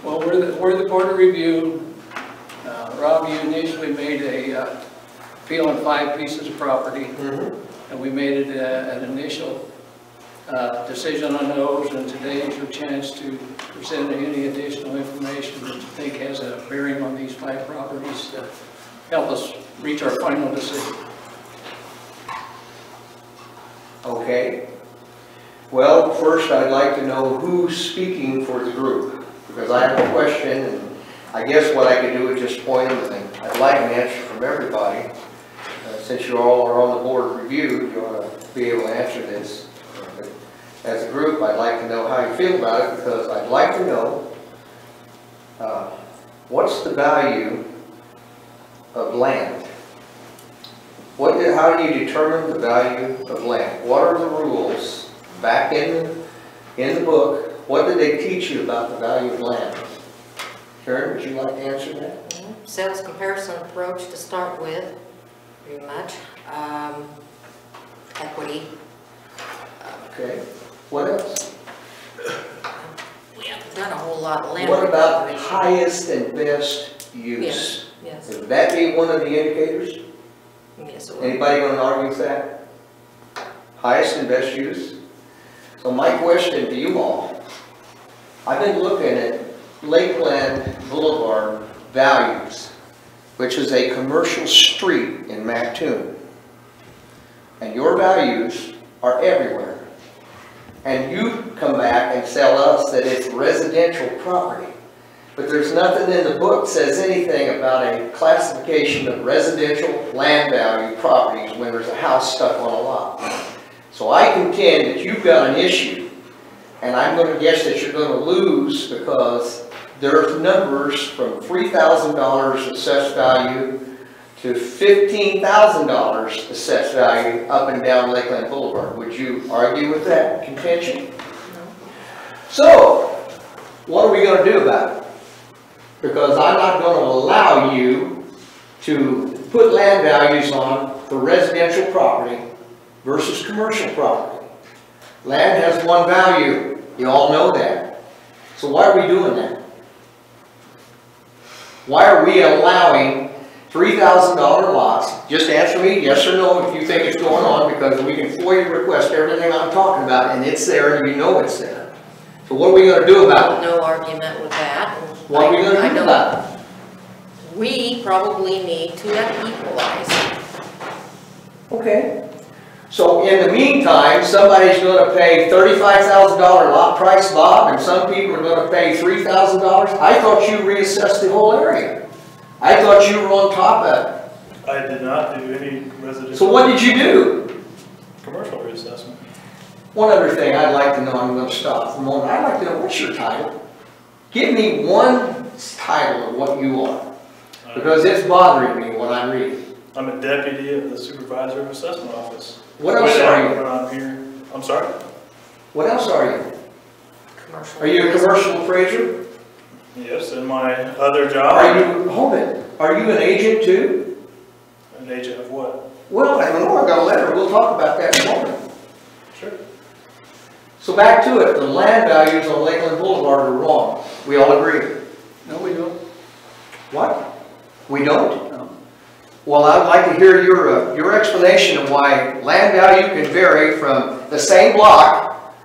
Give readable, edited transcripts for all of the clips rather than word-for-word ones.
Well, we're the Board of Review. Rob, you initially made a appeal on 5 pieces of property, and we made it an initial decision on those, and today is your chance to present any additional information that you think has a bearing on these 5 properties to help us reach our final decision. Okay. Well, first I'd like to know who's speaking for the group, because I have a question, and I guess what I could do is just point them, and I'd like an answer from everybody. Since you all are on the Board of Review, you ought to be able to answer this. But as a group, I'd like to know how you feel about it, because I'd like to know what's the value of land? How do you determine the value of land? What are the rules back in the book? What did they teach you about the value of land? Karen, would you like to answer that? Sales comparison approach to start with, pretty much. Equity. Okay. What else? We haven't done a whole lot of land. What about highest and best use? Yes. Yes. Would that be one of the indicators? Yes, it would. Anybody going to argue with that? Highest and best use? So my question to you all, I've been looking at Lakeland Boulevard values, which is a commercial street in Mattoon. And your values are everywhere. And you come back and tell us that it's residential property. But there's nothing in the book that says anything about a classification of residential land value properties when there's a house stuck on a lot. So I contend that you've got an issue, and I'm going to guess that you're going to lose because there's numbers from $3,000 assessed value to $15,000 assessed value up and down Lakeland Boulevard. Would you argue with that contention? No. So, what are we going to do about it? Because I'm not going to allow you to put land values on for residential property versus commercial property. Land has one value. You all know that. So why are we doing that? Why are we allowing $3,000 lots? Just answer me yes or no if you think it's going on, because we can FOIA request everything I'm talking about, and it's there and you know it's there. So what are we going to do about it? No argument with that. What are we going to do about it? We probably need to equalize. Okay. So in the meantime, somebody's going to pay $35,000 lot price, Bob, and some people are going to pay $3,000. I thought you reassessed the whole area. I thought you were on top of it. I did not do any residential. So what did you do? Commercial reassessment. One other thing I'd like to know, I'm going to stop for a moment. I'd like to know, what's your title? Give me one title of what you are, because it's bothering me when I'm reading. I'm a deputy of the Supervisor of Assessment Office. What else are you? When I'm here. I'm sorry? What else are you? Commercial. Are you a commercial appraiser? Yes, in my other job. Are you, hold it, are you an agent too? An agent of what? Well, I don't know, I got a letter, we'll talk about that in a moment. Sure. So back to it, the land values on Lakeland Boulevard are wrong. We all agree? No, we don't. What? We don't? No. Well, I'd like to hear your explanation of why land value can vary from the same block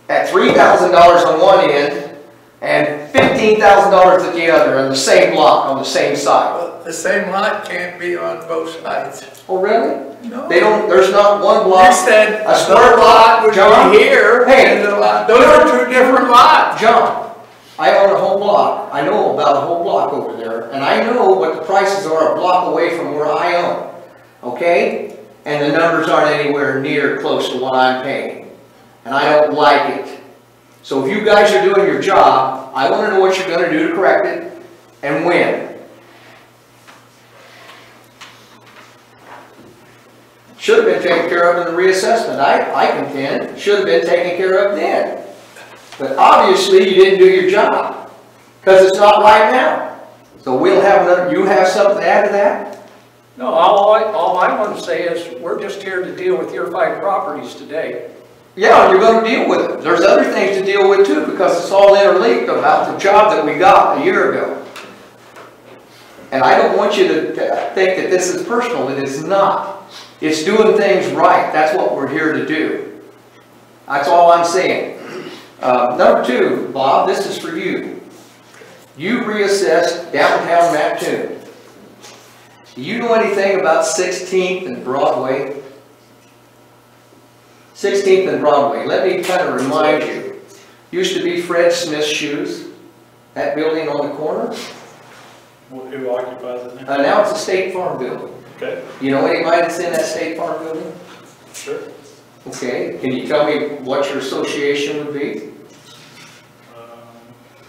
at $3,000 on one end and $15,000 at the other on the same block on the same side. Well, the same lot can't be on both sides. Oh, really? No. They don't. There's not one block. You said a square lot would John, be here, hey, and the lot. Those are two different lots. John, I own a whole block. I know about a whole block over there, and I know what the prices are a block away from where I own. Okay? And the numbers aren't anywhere near close to what I'm paying. And I don't like it. So if you guys are doing your job, I want to know what you're going to do to correct it and when. Should have been taken care of in the reassessment. I contend should have been taken care of then. But obviously you didn't do your job because it's not right now. So we'll have another. You have something to add to that? No, all I want to say is we're just here to deal with your 5 properties today. Yeah, you're gonna deal with it. There's other things to deal with too, because it's all interlinked about the job that we got a year ago. And I don't want you to think that this is personal. It is not. It's doing things right. That's what we're here to do. That's all I'm saying. Number two, Bob, this is for you. You reassessed downtown Mattoon. Do you know anything about 16th and Broadway? 16th and Broadway. Let me kind of remind you. Used to be Fred Smith's Shoes. That building on the corner. Who occupies it now? Now it's a State Farm building. Okay, You know anybody that's in that State Farm building? sure. Okay. Can you tell me what your association would be?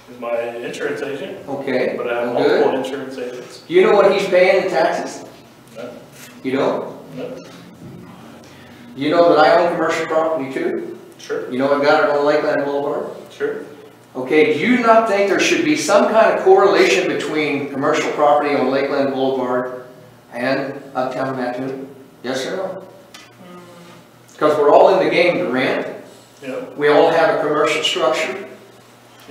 Is my insurance agent, Okay. but I have Good. multiple insurance agents. Do you know what he's paying in taxes? No, You don't? no, You know that I own commercial property too? sure, You know I got it on Lakeland Boulevard? sure. Okay, do you not think there should be some kind of correlation between commercial property on Lakeland Boulevard and uptown Mattoon? Yes or no? Because we're all in the game to rent. Yep, We all have a commercial structure,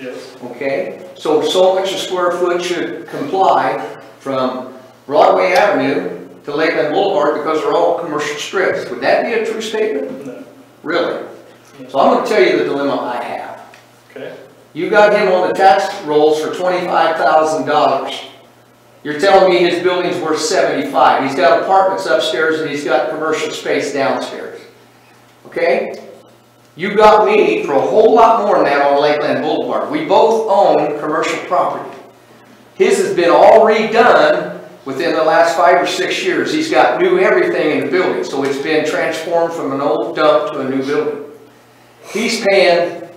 yes, okay? So much a square foot should comply from Broadway Avenue to Lakeland Boulevard because they're all commercial strips. Would that be a true statement? no, Really? So I'm going to tell you the dilemma I have. okay, You got him on the tax rolls for $25,000. You're telling me his building's worth $75,000. He's got apartments upstairs and he's got commercial space downstairs. Okay? You got me for a whole lot more than that on Lakeland Boulevard. We both own commercial property. His has been all redone within the last 5 or 6 years. He's got new everything in the building. So it's been transformed from an old dump to a new building. He's paying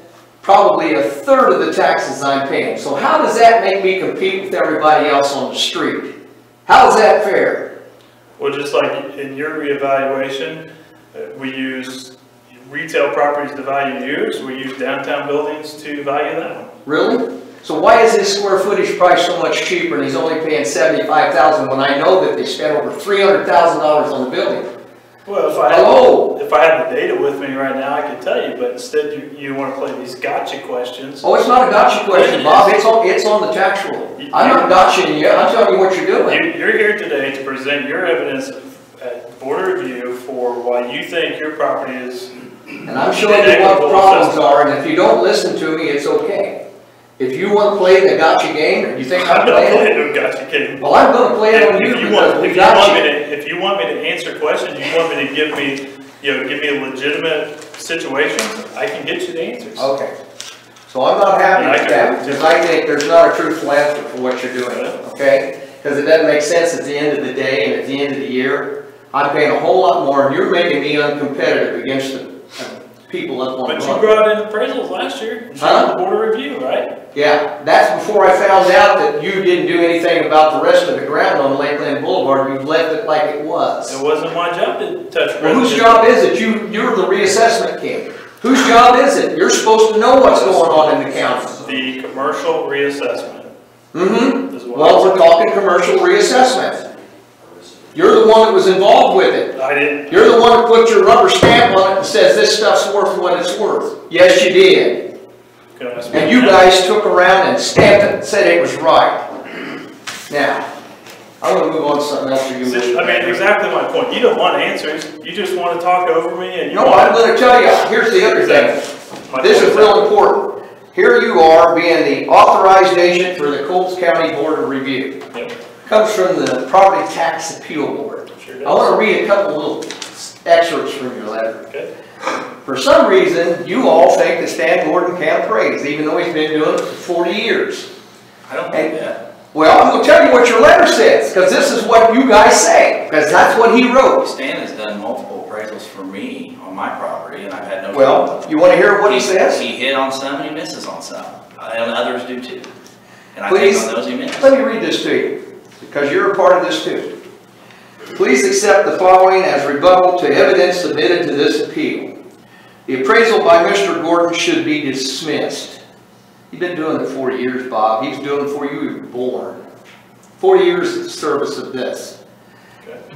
probably a third of the taxes I'm paying. So how does that make me compete with everybody else on the street? How is that fair? well, just like in your reevaluation, we use retail properties to value yours, we use downtown buildings to value them. Really? So why is his square footage price so much cheaper and he's only paying $75,000 when I know that they spent over $300,000 on the building? Well, if I had the data with me right now, I could tell you, but instead you want to play these gotcha questions. Oh, it's not a gotcha question, Bob. It's on the tax roll. I'm not gotchaing you. I'm telling you what you're doing. You're here today to present your evidence at Board of Review for why you think your property is. And I'm showing you what the problems are, and if you don't listen to me, it's okay. If you want to play the gotcha game, and you think I'm I'm not playing it, playing no gotcha game. well, I'm going to play it on you because we got you. If you want me to answer questions, you want me to give me a legitimate situation, I can get you the answers. Okay. So I'm not happy with that, because I think there's not a truthful answer for what you're doing, okay? Because it doesn't make sense at the end of the day and at the end of the year. I'm paying a whole lot more, and you're making me uncompetitive against the people up on the But block. you brought in appraisals last year, Huh? the Board of Review, right? Yeah, that's before I found out that you didn't do anything about the rest of the ground on Lakeland Boulevard. You left it like it was. It wasn't my job to touch. Well, whose job is it? You're the reassessment king. Whose job is it? You're supposed to know what's going on in the county. The commercial reassessment. Mm-hmm. Well, we're talking commercial reassessment. You're the one that was involved with it. I didn't. You're the one that put your rubber stamp on it and says this stuff's worth what it's worth. Yes, you did. And you guys took around and stamped it and said it was right. Now, I'm going to move on to something else for you. I mean, exactly my point. You don't want answers. You just want to talk over me. And No, I'm going to tell you. Here's the other thing. This is real important. Here you are being the authorized agent for the Coles County Board of Review. Yep. Comes from the Property Tax Appeal Board. Sure does. I want to read a couple little excerpts from your letter. Okay. For some reason, you all think that Stan Gordon can't appraise, even though he's been doing it for 40 years. I don't think that. Well, I'm going to tell you what your letter says, because this is what you guys say, because that's what he wrote. Stan has done multiple appraisals for me on my property, and I've had no Well, problem. you want to hear what he says? He hit on some and he misses on some, and others do too. And I Please, think on those he missed. let me read this to you, because you're a part of this too. Please accept the following as rebuttal to evidence submitted to this appeal. The appraisal by Mr. Gordon should be dismissed. You've been doing it 40 years, Bob. He was doing it before you were born. 40 years of service of this.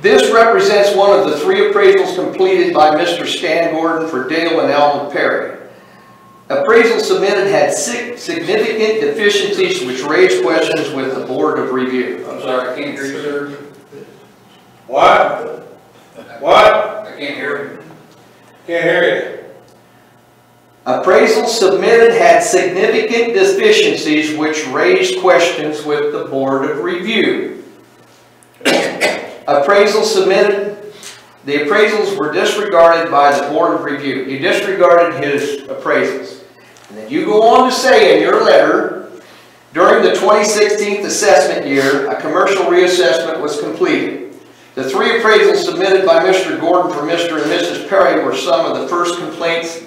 This represents one of the 3 appraisals completed by Mr. Stan Gordon for Dale and Alma Perry. Appraisal submitted had significant deficiencies which raised questions with the Board of Review. I'm sorry, I can't hear you, sir. What? What? I can't hear you. Can't hear Appraisal submitted had significant deficiencies which raised questions with the Board of Review. Appraisal submitted, the appraisals were disregarded by the Board of Review. You disregarded his appraisals. And then you go on to say in your letter, during the 2016 assessment year, a commercial reassessment was completed. The 3 appraisals submitted by Mr. Gordon for Mr. and Mrs. Perry were some of the first complaints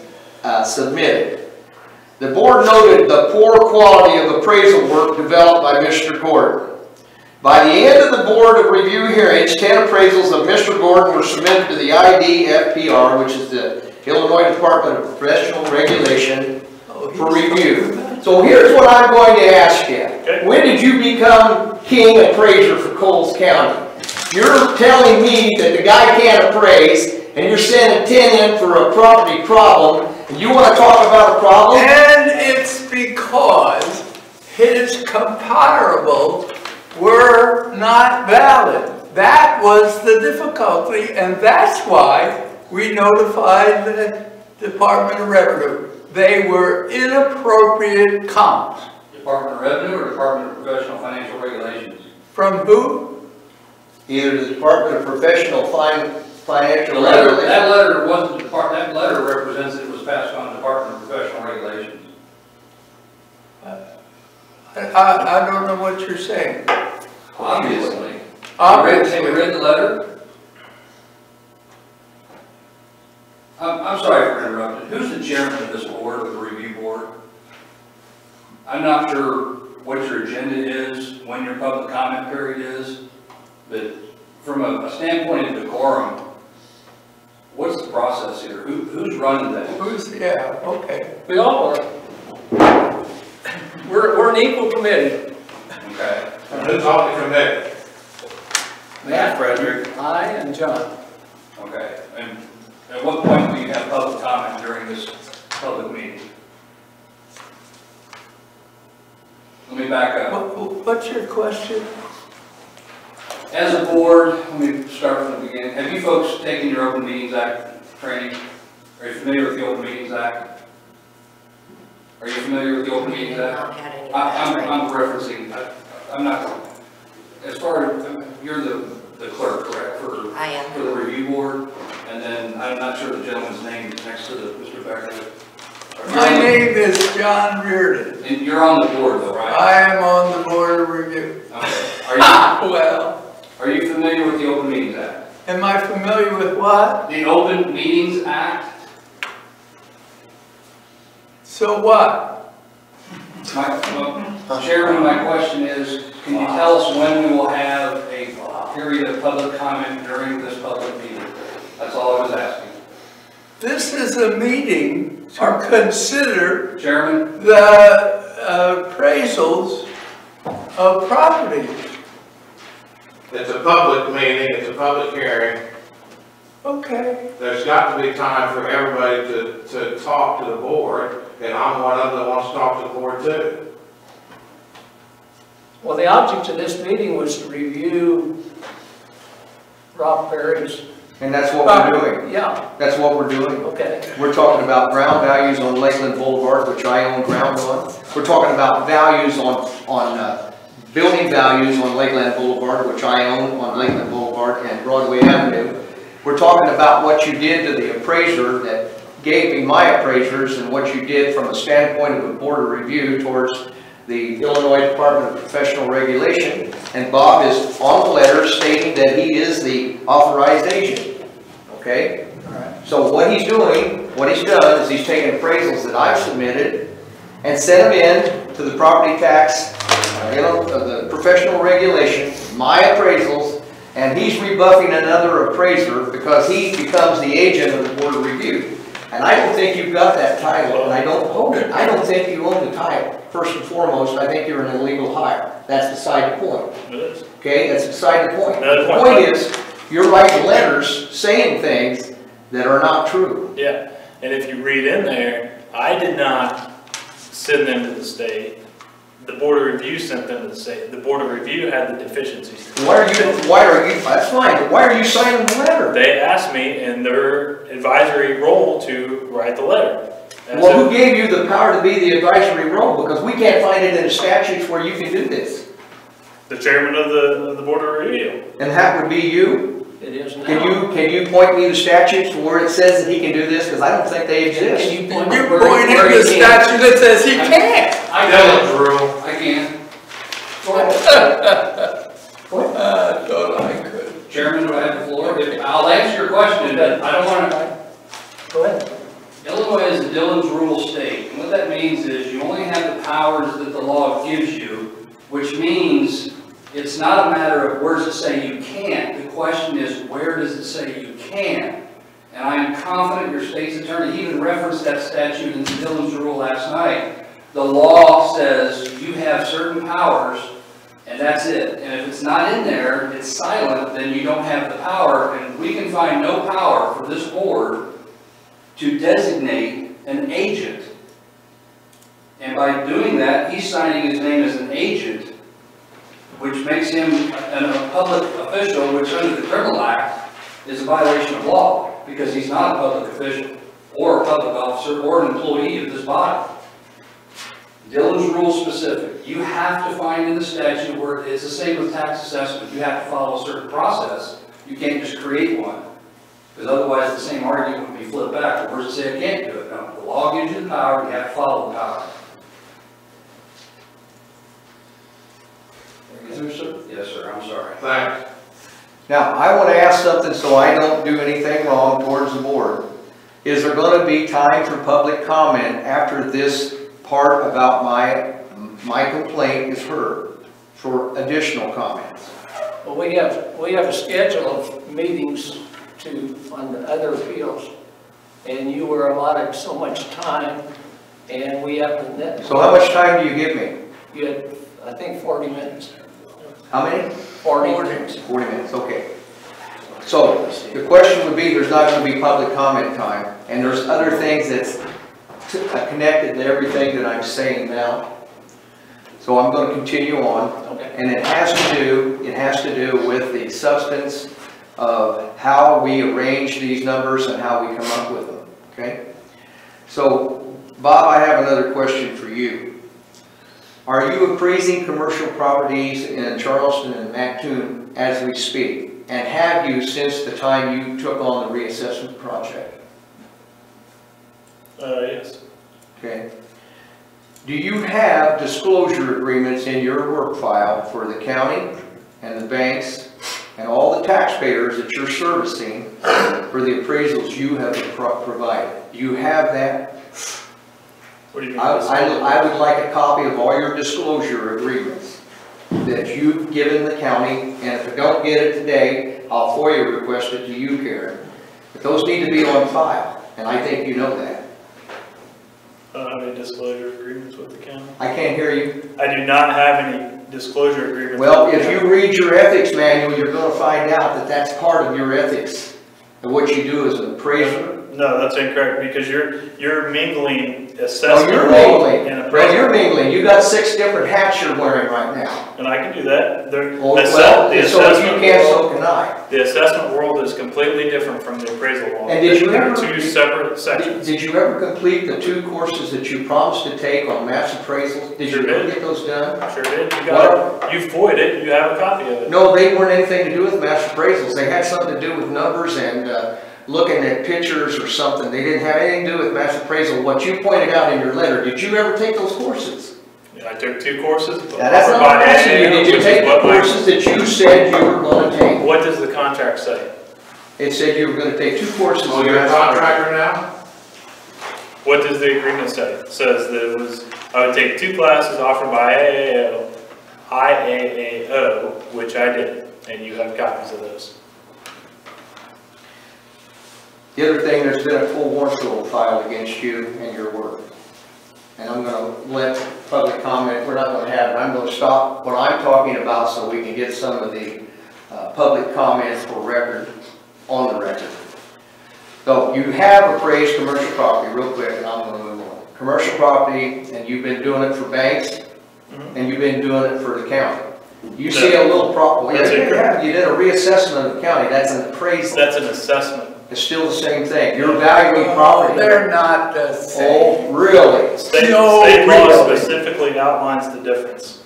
submitted. The board noted the poor quality of appraisal work developed by Mr. Gordon. By the end of the Board of Review hearings, 10 appraisals of Mr. Gordon were submitted to the IDFPR, which is the Illinois Department of Professional Regulation, for review. So here's what I'm going to ask you. Okay. When did you become king appraiser for Coles County? You're telling me that the guy can't appraise, and you're sending 10 in for a property problem, and you want to talk about a problem? And it's because his comparables were not valid. That was the difficulty, and that's why we notified the Department of Revenue. They were inappropriate comps. Department of Revenue or Department of Professional Financial Regulations? From who? Either the Department of Professional Financial The letter, Regulation. that letter wasn't that letter represents that it was passed on to the Department of Professional Regulations. I don't know what you're saying. Obviously. Obviously. Have you read the letter? I'm sorry for interrupting. Who's the chairman of this board, of the review board? I'm not sure what your agenda is, when your public comment period is, but from a standpoint of decorum, what's the process here? Who's running that? Yeah, okay. We all are. We're an equal committee. Okay. you. Who's on the committee? Matt, Frederick, I, and John. Okay. And at what point do you have public comment during this public meeting? Let me back up. What's your question? As a board, let me start from the beginning. Have you folks taken your Open Meetings Act training? Are you familiar with the Open Meetings Act? Are you familiar with the Open Meetings Act? Not had any of that training. I'm referencing, I'm not, as far as, you're the clerk, correct? I am. For the review board, and then I'm not sure the gentleman's name is next to Mr. Becker. My name is John Reardon. And you're on the board though, right? I am on the Board of Review. Okay. Well, Are you familiar with the Open Meetings Act? am I familiar with what? The Open Meetings Act? So what? Chairman, my question is, can you tell us when we will have a period of public comment during this public meeting? That's all I was asking. This is a meeting to consider Chairman? the appraisals of properties. It's a public meeting, it's a public hearing. Okay. There's got to be time for everybody to talk to the board, and I'm one of them that wants to talk to the board too. Well, the object of this meeting was to review Rob Perry's. And that's what we're doing. Yeah, That's what we're doing. okay. We're talking about ground values on Lakeland Boulevard, which I own ground on. We're talking about values on building values on Lakeland Boulevard, which I own on Lakeland Boulevard and Broadway Avenue. We're talking about what you did to the appraiser that gave me my appraisers and what you did from a standpoint of a board of review towards the Illinois Department of Professional Regulation. And Bob is on the letter stating that he is the authorized agent. Okay? All right. So what he's doing, what he's done is he's taken appraisals that I've submitted and sent them in to the property tax, the professional regulation, my appraisals, and he's rebuffing another appraiser because he becomes the agent of the board of review. And I don't think you've got that title, and I don't hold it. I don't think you own the title. First and foremost, I think you're an illegal hire. That's beside the point. It is. Okay, that's beside the point. No, The point is, you're writing letters saying things that are not true. Yeah, and if you read in there, I did not send them to the state. The Board of Review sent them to the state. The Board of Review had the deficiencies. Why are you, that's fine, but why are you signing the letter? They asked me in their advisory role to write the letter. That's Well, who it. gave you the power to be the advisory role? Because we can't find it in the statutes where you can do this. The chairman of the Board of Review. And that would be you? It is now. Can you point me the statutes where it says that he can do this? Because I don't think they exist. Can you point You're where pointing to the he can? statute that says he can't. Dylan's rule. I can. I thought I could. Chairman, do I have the floor? I'll answer your question, but I don't want to. Go ahead. Illinois is a Dillon's rule state. And what that means is you only have the powers that the law gives you, which means it's not a matter of where does it say you can't. The question is, where does it say you can? And I am confident your state's attorney even referenced that statute in Dillon's rule last night. The law says you have certain powers, and that's it. And if it's not in there, it's silent, then you don't have the power. And we can find no power for this board to designate an agent. And by doing that, he's signing his name as an agent, which makes him a public official, which under the Criminal Act is a violation of law, because he's not a public official, or a public officer, or an employee of this body. Dillon's rule specific. You have to find in the statute where it's the same with tax assessment. You have to follow a certain process. You can't just create one. Because otherwise the same argument would be flipped back. Where does it say I can't do it? No, the law gives you the power, you have to follow the power. Yes, sir, I'm sorry. Thanks. Now, I want to ask something so I don't do anything wrong towards the board. Is there going to be time for public comment after this part about my complaint is heard for additional comments? Well, we have a schedule of meetings on the other appeals, and you were allotted so much time, and we have the. So how much time do you give me? You had, I think, 40 minutes. How many? 40 minutes. 40 minutes, okay. So the question would be, there's not going to be public comment time, and there's other things that's connected to everything that I'm saying now. So I'm going to continue on, Okay. and it has to do with the substance of how we arrange these numbers and how we come up with them, okay? So, Bob, I have another question for you. Are you appraising commercial properties in Charleston and Mattoon as we speak? And have you since the time you took on the reassessment project? Yes. Okay. Do you have disclosure agreements in your work file for the county and the banks and all the taxpayers that you're servicing for the appraisals you have provided? Do you have that? What do you mean? I would like a copy of all your disclosure agreements that you've given the county, and if I don't get it today, I'll FOIA request it to you, Karen. But those need to be on file, and I think you know that. I don't have any disclosure agreements with the county. I can't hear you. I do not have any disclosure agreements. Well, with the if county. you read your ethics manual, you're going to find out that that's part of your ethics and what you do as an appraiser. No, that's incorrect, because you're mingling Oh, assessment you're role mingling. and Well, appraisal. you're mingling. You got 6 different hats you're wearing right now. And I can do that. Well, so if you can't, so can I. The assessment world is completely different from the appraisal world. And did you They're ever- two separate sections. Did you ever complete the 2 courses that you promised to take on mass appraisals? Did you Sure ever did. get those done? Sure did. You got it. You FOIA'd it. You have a copy of it. No, they weren't anything to do with mass appraisals. They had something to do with numbers and looking at pictures or something. They didn't have anything to do with mass appraisal. What you pointed out in your letter, did you ever take those courses? I took 2 courses. Now, that's not what I'm asking you. Did you take the courses that you said you were going to take? What does the contract say? It said you were going to take 2 courses. Oh, in you're a mass appraisal. contractor now? What does the agreement say? It says that it was, I would take 2 classes offered by IAAO, which I did, and you have copies of those. The other thing, there's been a full warrant filed against you and your work. And I'm going to let public comment, we're not going to have it. I'm going to stop what I'm talking about so we can get some of the public comment for record, on the record. So you have appraised commercial property, real quick, and I'm gonna move on. Commercial property, and you've been doing it for banks, and you've been doing it for the county. You see a little problem, you did a reassessment of the county, that's an appraisal. That's an assessment. It's still the same thing, you're valuing property. They're not the same. Oh, really? State No, law really. specifically outlines the difference.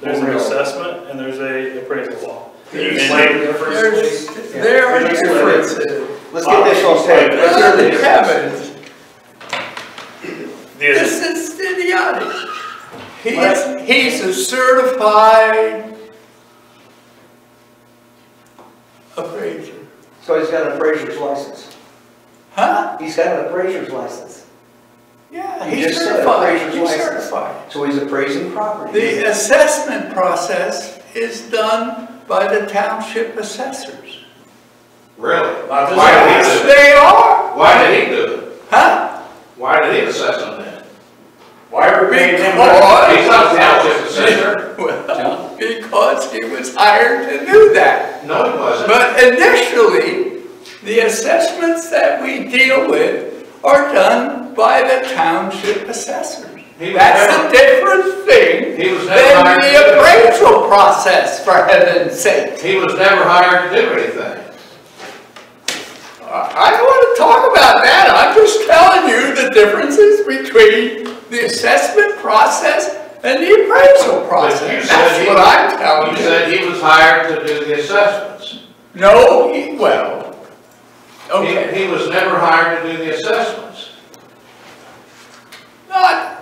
There's an Really? assessment and there's a appraisal law. Can you explain the difference, There's, please? there are differences. Let's get this on tape. Let's hear the difference. Heavens, The- this is idiotic. He's a certified appraiser. So he's got an appraiser's license. Huh? He's got an appraiser's license. Yeah, You he's just said certified. appraiser's He's license. certified. So he's appraising property. The assessment process is done by the township assessors. Really? Not this Why did he Yes, do it? they are. Why did he do it? Huh? Why did he assess them then? Why are we paying him? He's not a township assessor. Well, because he was hired to do that. No, he wasn't. But initially, the assessments that we deal with are done by the township assessors. He was That's never- a different thing He was never than hired to do the it. appraisal process, for heaven's sake. He was never hired to do anything. I don't want to talk about that. I'm just telling you the differences between the assessment process and the appraisal But process. you said That's he- what I'm telling You you. said he was hired to do the assessments. No, well, okay. He was never hired to do the assessments. Not,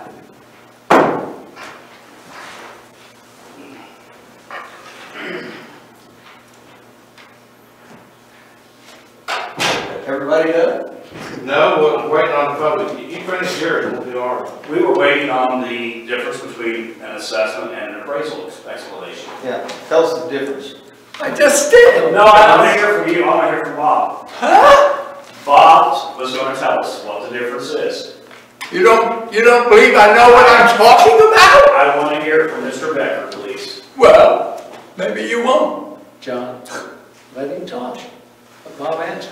Everybody done? No, we're waiting on the public. You finish yours, we'll do ours. We were waiting on the difference between an assessment and an appraisal explanation. Yeah, tell us the difference. I just did. No, I want to hear from you, I want to hear from Bob. Huh? Bob was going to tell us what the difference is. You don't believe I know what I'm talking about? I want to hear from Mr. Becker, please. Well, maybe you won't. John, let him talk. Let Bob answer.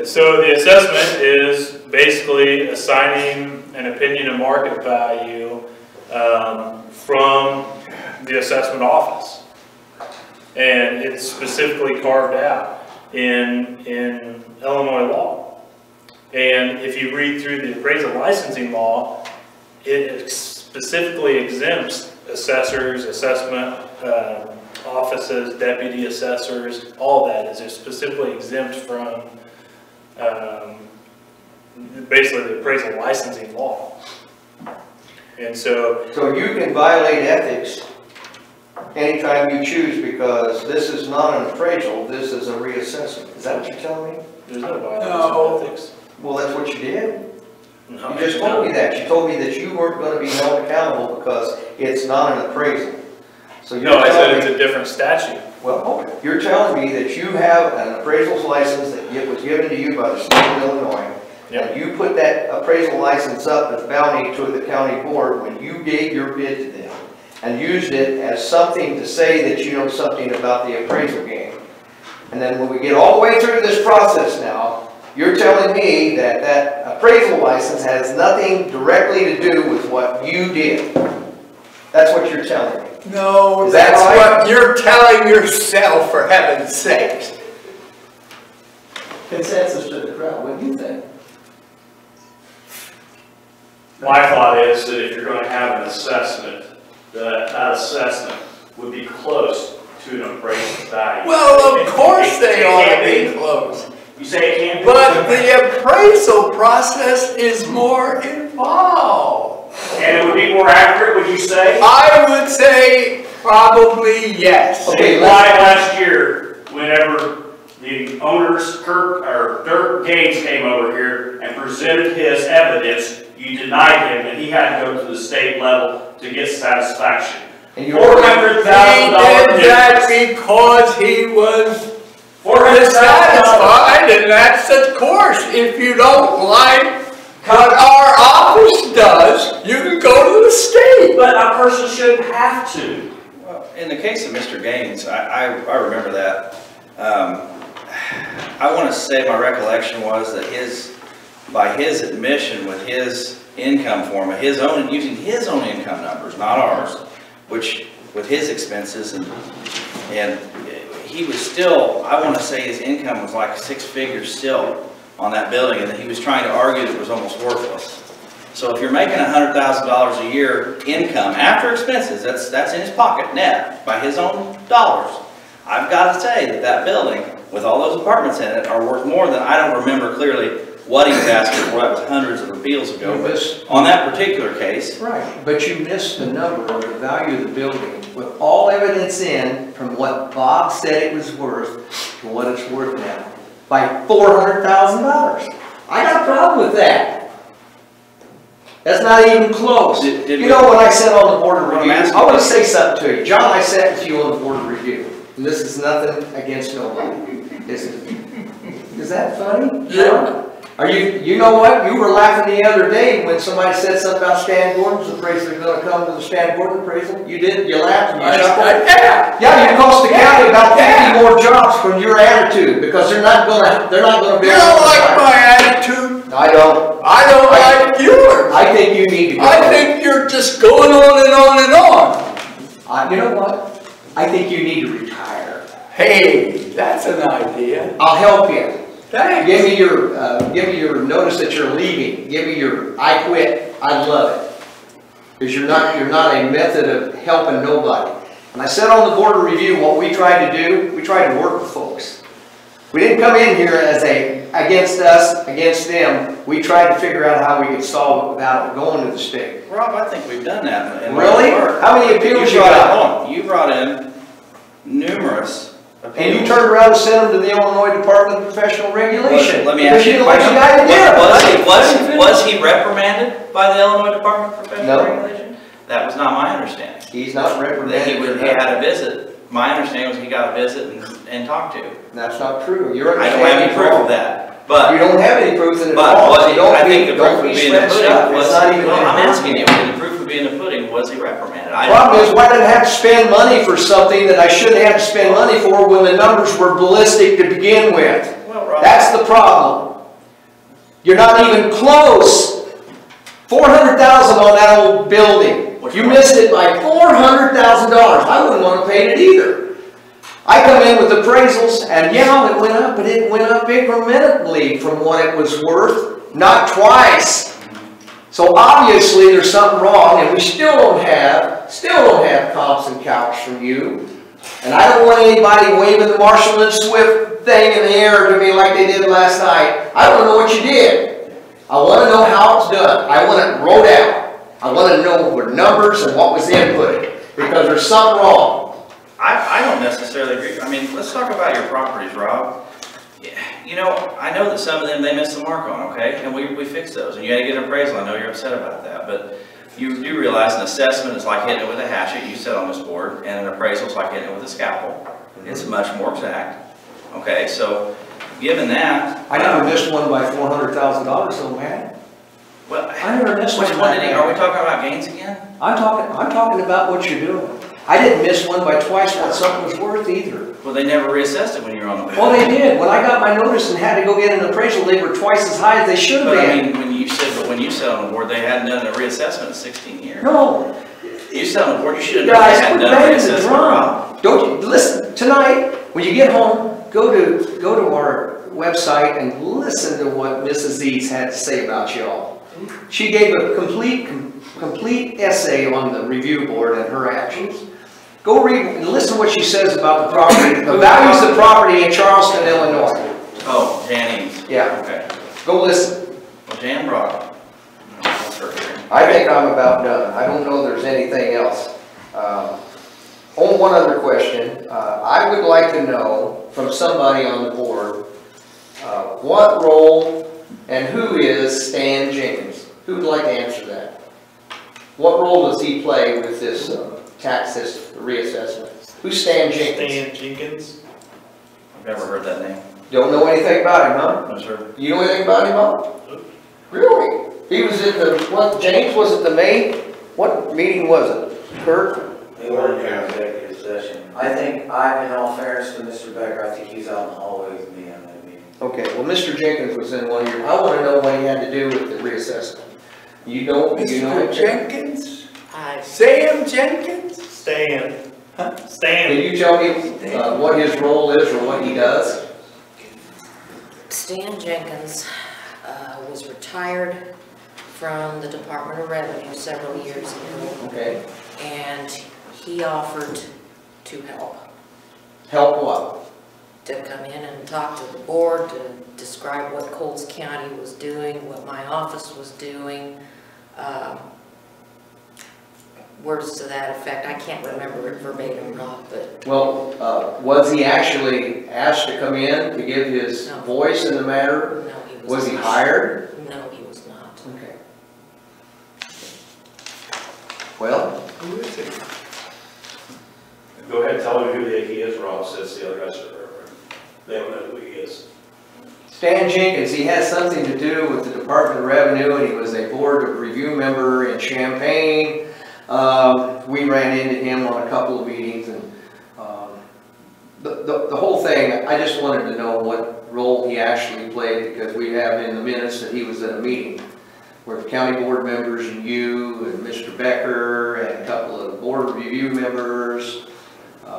So the assessment is basically assigning an opinion of market value from the assessment office. And it's specifically carved out in Illinois law. And if you read through the appraisal licensing law, it specifically exempts assessors, assessment offices, deputy assessors, all that is specifically exempt from basically the appraisal licensing law. And so So you can violate ethics anytime you choose because this is not an appraisal, this is a reassessment. Is that what you're telling me? there's no violation No. of ethics. Well, that's what you did. No, You just told me that. You told me that you weren't going to be held accountable because it's not an appraisal. So you're No, I said telling it's me, a different statute. well, okay. You're telling me that you have an appraisal's license that was given to you by the state of Illinois. Yep. And you put that appraisal license up as bounty to the county board when you gave your bid to them and used it as something to say that you know something about the appraisal game. And then when we get all the way through this process now, you're telling me that that appraisal license has nothing directly to do with what you did. That's what you're telling me. No, Is that that's right? what you're telling yourself, for heaven's sakes. Consensus to the crowd, what do you think? My thought is that if you're going to have an assessment, that assessment would be close to an appraisal value. Well, of course they It ought can't to be close. You say it can't be. But the appraisal process is more involved. And it would be more accurate, would you say? I would say probably yes. Okay, Why last year, whenever the owners, Dirk Gaines came over here and presented his evidence, you denied him and he had to go to the state level to get satisfaction. And He $400,000 did that difference. because he was $400,000. dissatisfied, and that's of course, if you don't like what our office does, you can go to the state. But a person shouldn't have to. In the case of Mr. Gaines, I remember that. I want to say my recollection was that by his admission with his income form, using his own income numbers, not ours, which with his expenses and he was still, I want to say his income was like 6 figures still on that building, and that he was trying to argue that it was almost worthless. So if you're making $100,000 a year income after expenses, that's in his pocket net by his own dollars. I've got to say that building with all those apartments in it are worth more than, I don't remember clearly what he was asking for. That was hundreds of appeals ago. But on that particular case. Right, but you missed the number of the value of the building with all evidence in from what Bob said it was worth to what it's worth now by $400,000. I got a problem with that. That's not even close. You know, when I sat on the board of review, I want to say something to you. John, I sat with you on the board of review. And this is nothing against nobody. Is that funny? Yeah. Are you know what? You were laughing the other day when somebody said something about Stan Gordon's appraisal. You're going to come to the Stan Gordon appraisal? You did? You laughed? And you Yeah. Yeah, you cost the county about 50 more jobs from your attitude because they're not going to be able to. You don't like my attitude? I don't. I don't like yours. I think you need to go. I think you're just going on and on and on. You know what? I think you need to retire. Hey, that's an idea. I'll help you. Thanks. Give me your notice that you're leaving. Give me your I quit. I'd love it. Because you're not a method of helping nobody. When I said on the board of review, what we tried to do, we tried to work with folks. We didn't come in here as against us, against them. We tried to figure out how we could solve it without going to the state. Rob, I think we've done that. Really? How many appeals you got? You brought in numerous appeals. And you turned around and sent them to the Illinois Department of Professional Regulation. Let me ask you a question. Was he reprimanded by the Illinois Department of Professional Regulation? That was not my understanding. He's not reprimanded. He had a visit. My understanding was he got a visit and talked to. That's not true. I don't have any proof of that. But you don't have any proof in it. I think the proof would be in the pudding. I'm asking you, the proof would be in the pudding. Was he reprimanded? The problem is, why did I have to spend money for something that I shouldn't have to spend money for when the numbers were ballistic to begin with? Well, that's the problem. You're not even close. $400,000 on that old building. You missed it by $400,000. I wouldn't want to pay it either. I come in with appraisals, and yeah, it went up, but it went up incrementally from what it was worth, not twice. So obviously there's something wrong, and we still don't have comps and couch from you. And I don't want anybody waving the Marshall and Swift thing in the air to me like they did last night. I don't know what you did. I want to know how it's done. I want it wrote out. I want to know what numbers and what was inputted, because there's something wrong. I don't necessarily agree. I mean, let's talk about your properties, Rob. You know, I know that some of them they missed the mark on, okay? And we fixed those. And you had to get an appraisal. I know you're upset about that. But you do realize an assessment is like hitting it with a hatchet, you said on this board, and an appraisal is like hitting it with a scalpel. It's much more exact. Okay, so given that. I never missed one by $400,000, so man. Well, I never missed one. Are we talking about Gaines again? I'm talking about what you're doing. I didn't miss one by twice what something was worth either. Well, they never reassessed it when you were on the board. Well, they did. When I got my notice and had to go get an appraisal, they were twice as high as they should have been. I mean, when you said on the board, they hadn't done a reassessment in 16 years. No. You said on the board, you should have known they hadn't done a reassessment. Don't you listen tonight when you get home? Go to our website and listen to what Mrs. Eads had to say about y'all. She gave a complete essay on the review board and her actions. Go read and listen to what she says about the property, the values of property in Charleston, Illinois. Oh, Jan Eads. Yeah. Okay. Go listen. Well, Jan brought it. I think I'm about done. I don't know there's anything else. Only one other question. I would like to know from somebody on the board what role and who is Stan Jenkins? Who would like to answer that? What role does he play with this tax system reassessment? Who's Stan Jenkins? Stan Jenkins. I've never heard that name. Don't know anything about him, huh? No, sir. You know anything about him, huh? Really? He was in the, what, James, was it the May? What meeting was it? Kurt? Board of Executives. possession. I think, in all fairness to Mr. Becker, I think he's out in the hallway with me on that meeting. Okay, well, Mr. Jenkins was in one year. I want to know what he had to do with the reassessment. You know Mr. Jenkins? I, Sam Jenkins? Stan. Huh? Can Stan. you tell me what his role is or what he does? Stan Jenkins was retired from the Department of Revenue several years ago, Okay. and he offered to help. Help what? To come in and talk to the board, to describe what Coles County was doing, what my office was doing. Words to that effect. I can't remember it verbatim, Rob, but Well, was he actually asked to come in to give his No. voice in the matter? no, he was Was he not. hired? No, he was not. Okay. Well, Who is it? Go ahead and tell me who he is, Rob, says the other guys are, they don't know who he is. Stan Jenkins, he has something to do with the Department of Revenue, and he was a board of review member in Champaign. We ran into him on a couple of meetings, and the whole thing, I just wanted to know what role he actually played, because we have in the minutes that he was at a meeting where the county board members and you and Mr. Becker and a couple of board review members,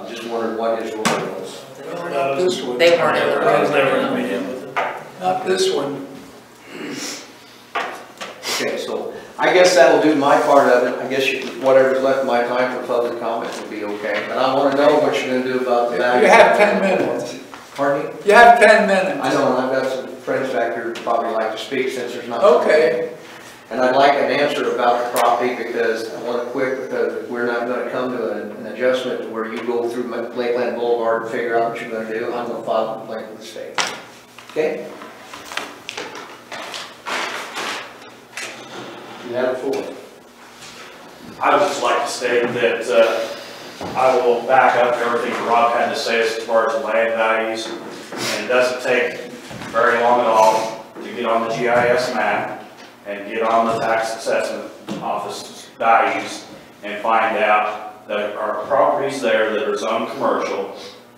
just wondered what his role was. Not this one. They weren't in the I was never room. gonna meet him with it. Not this one. Okay, so I guess that'll do my part of it. I guess whatever's left of my time for public comment will be okay. But I want to know what you're going to do about the value. You have 10 minutes. Pardon me? You have 10 minutes. I know, and I've got some friends back here who probably like to speak since there's not. Okay. And I'd like an answer about the property, because I want to quit, because we're not going to come to an adjustment to where you go through Lakeland Boulevard and figure out what you're going to do. I'm going to file a complaint with the state. Okay? You have the floor. I would just like to state that I will back up everything Rob had to say as far as land values. And it doesn't take very long at all to get on the GIS map and get on the tax assessment office values and find out that there are properties there that are zoned commercial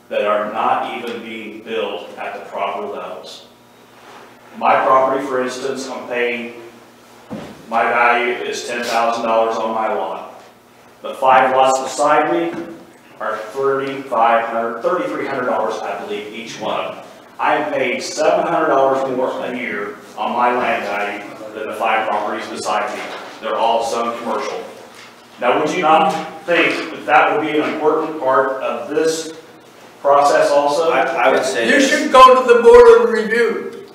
that are not even being built at the proper levels. My property, for instance, I'm paying, my value is $10,000 on my lot. The 5 lots beside me are $3,300, I believe, each one of them. I'm paying $700 more a year on my land value than the 5 properties beside me. They're all zoned commercial. Now, would you not think that that would be an important part of this process also? I would say. You should go to the board of review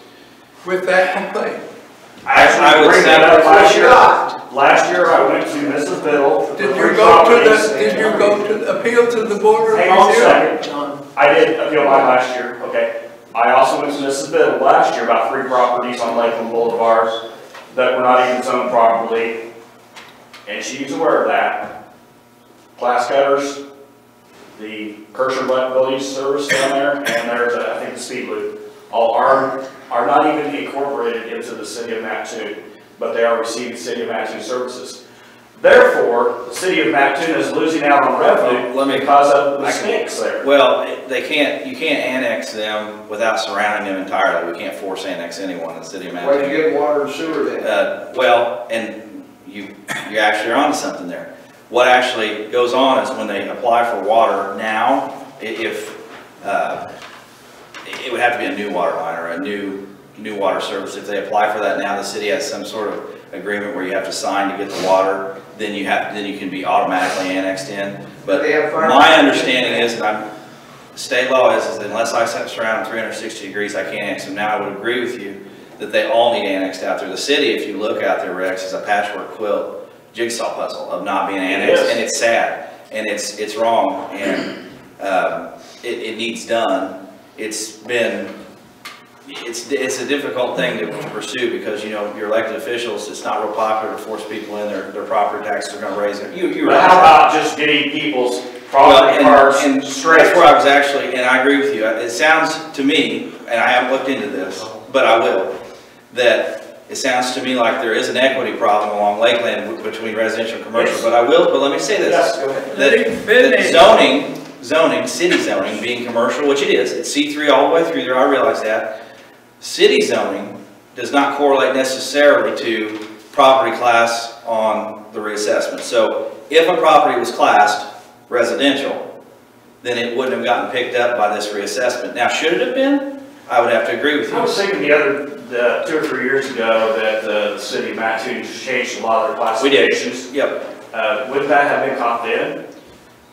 with that complaint. I actually bring that up last year. Last year, I went to Mrs. Biddle. Did you go to appeal to the board of review? Hang on a second. I did appeal mine last year, okay. I also went to Mrs. Biddle last year about 3 properties on Lakeland Boulevard that were not even zoned properly, and she's aware of that. Glass gutters, the Kircher Village service down there, and there's, I think, the speed loop, all are not even incorporated into the city of Mattoon, but they are receiving city of Mattoon services. Therefore, the city of Mattoon is losing out on revenue because of the mistakes there. Well, you can't annex them without surrounding them entirely. We can't force annex anyone in the city of Mattoon. Where'd you get water and sewer then? Well, and you actually are onto something there. What actually goes on is when they apply for water now, if it would have to be a new water line or a new water service. If they apply for that now, the city has some sort of agreement where you have to sign to get the water. Then you can be automatically annexed in. But my understanding is that state law is that unless I surround them 360 degrees, I can't annex them. Now, I would agree with you that they all need annexed out there. The city, if you look out there, Rex, is a patchwork quilt jigsaw puzzle of not being annexed, and it's sad, and it's wrong, and it needs done. It's a difficult thing to pursue because, you know, your elected officials, it's not real popular to force people in, their property taxes are going to raise it. But how about just getting people's property cards straight? That's where I was actually, and I agree with you. It sounds to me, and I haven't looked into this, but I will, that it sounds to me like there is an equity problem along Lakeland between residential and commercial. But let me say this. Yes, go ahead. That zoning zoning, city zoning, being commercial, which it is, it's C3 all the way through there, I realize that. City zoning does not correlate necessarily to property class on the reassessment. So if a property was classed residential, then it wouldn't have gotten picked up by this reassessment. Now, should it have been? I would have to agree with you. I was thinking 2 or 3 years ago that the city of Mattoon changed a lot of their classifications. We did, yep. Would that have been caught then?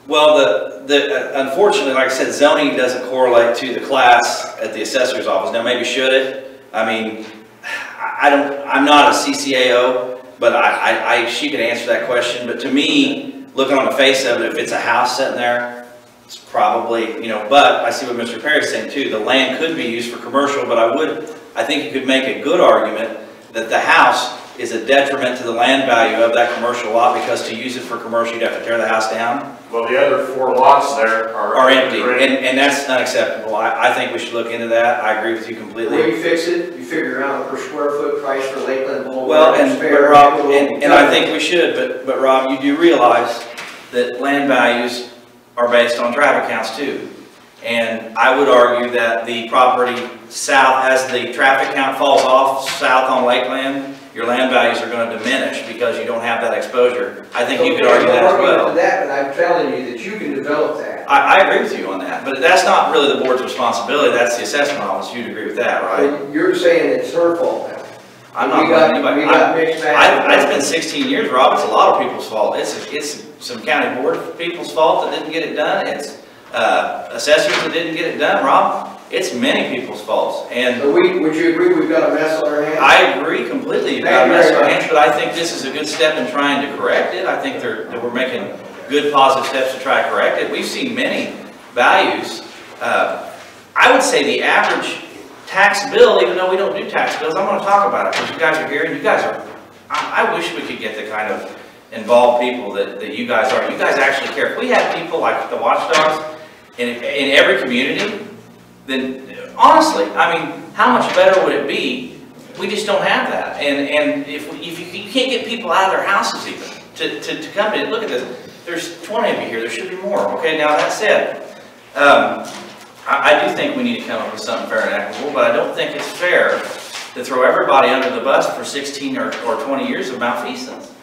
Well, unfortunately, like I said, zoning doesn't correlate to the class at the assessor's office. Now, maybe should it? I mean, I'm not a CCAO, but she could answer that question. But to me, looking on the face of it, if it's a house sitting there, it's probably, but I see what Mr. Perry's saying too. The land could be used for commercial, but I think you could make a good argument that the house is a detriment to the land value of that commercial lot, because to use it for commercial, you'd have to tear the house down. Well, the other 4 lots there are empty, and that's unacceptable. I think we should look into that. I agree with you completely. The way you fix it, you figure out a per square foot price for Lakeland Boulevard. Well, and I think we should, but Rob, you do realize that land values are based on traffic counts too. And I would argue that the property south, as the traffic count falls off south on Lakeland, your land values are going to diminish because you don't have that exposure. I think you could argue that as well. But I'm telling you that you can develop that. I agree with you on that, but that's not really the board's responsibility. That's the assessment office. You'd agree with that, right? But you're saying it's her fault now. I'm not blaming anybody. It's been 16 years, Rob. It's a lot of people's fault. It's some county board people's fault that didn't get it done. It's assessors that didn't get it done, Rob. It's many people's faults. And so would you agree we've got a mess on our hands? I agree completely. You've got a mess on our hands, but I think this is a good step in trying to correct it. I think that we're making good positive steps to try to correct it. We've seen many values. I would say the average tax bill, even though we don't do tax bills, I'm going to talk about it because you guys are here and you guys are, I wish we could get the kind of involved people that you guys are. You guys actually care. If we had people like the watchdogs in every community, then honestly, I mean, how much better would it be? We just don't have that. And if you can't get people out of their houses even to come in, look at this. There's 20 of you here. There should be more. Okay, now that said, I do think we need to come up with something fair and equitable, but I don't think it's fair to throw everybody under the bus for 16 or 20 years of malfeasance.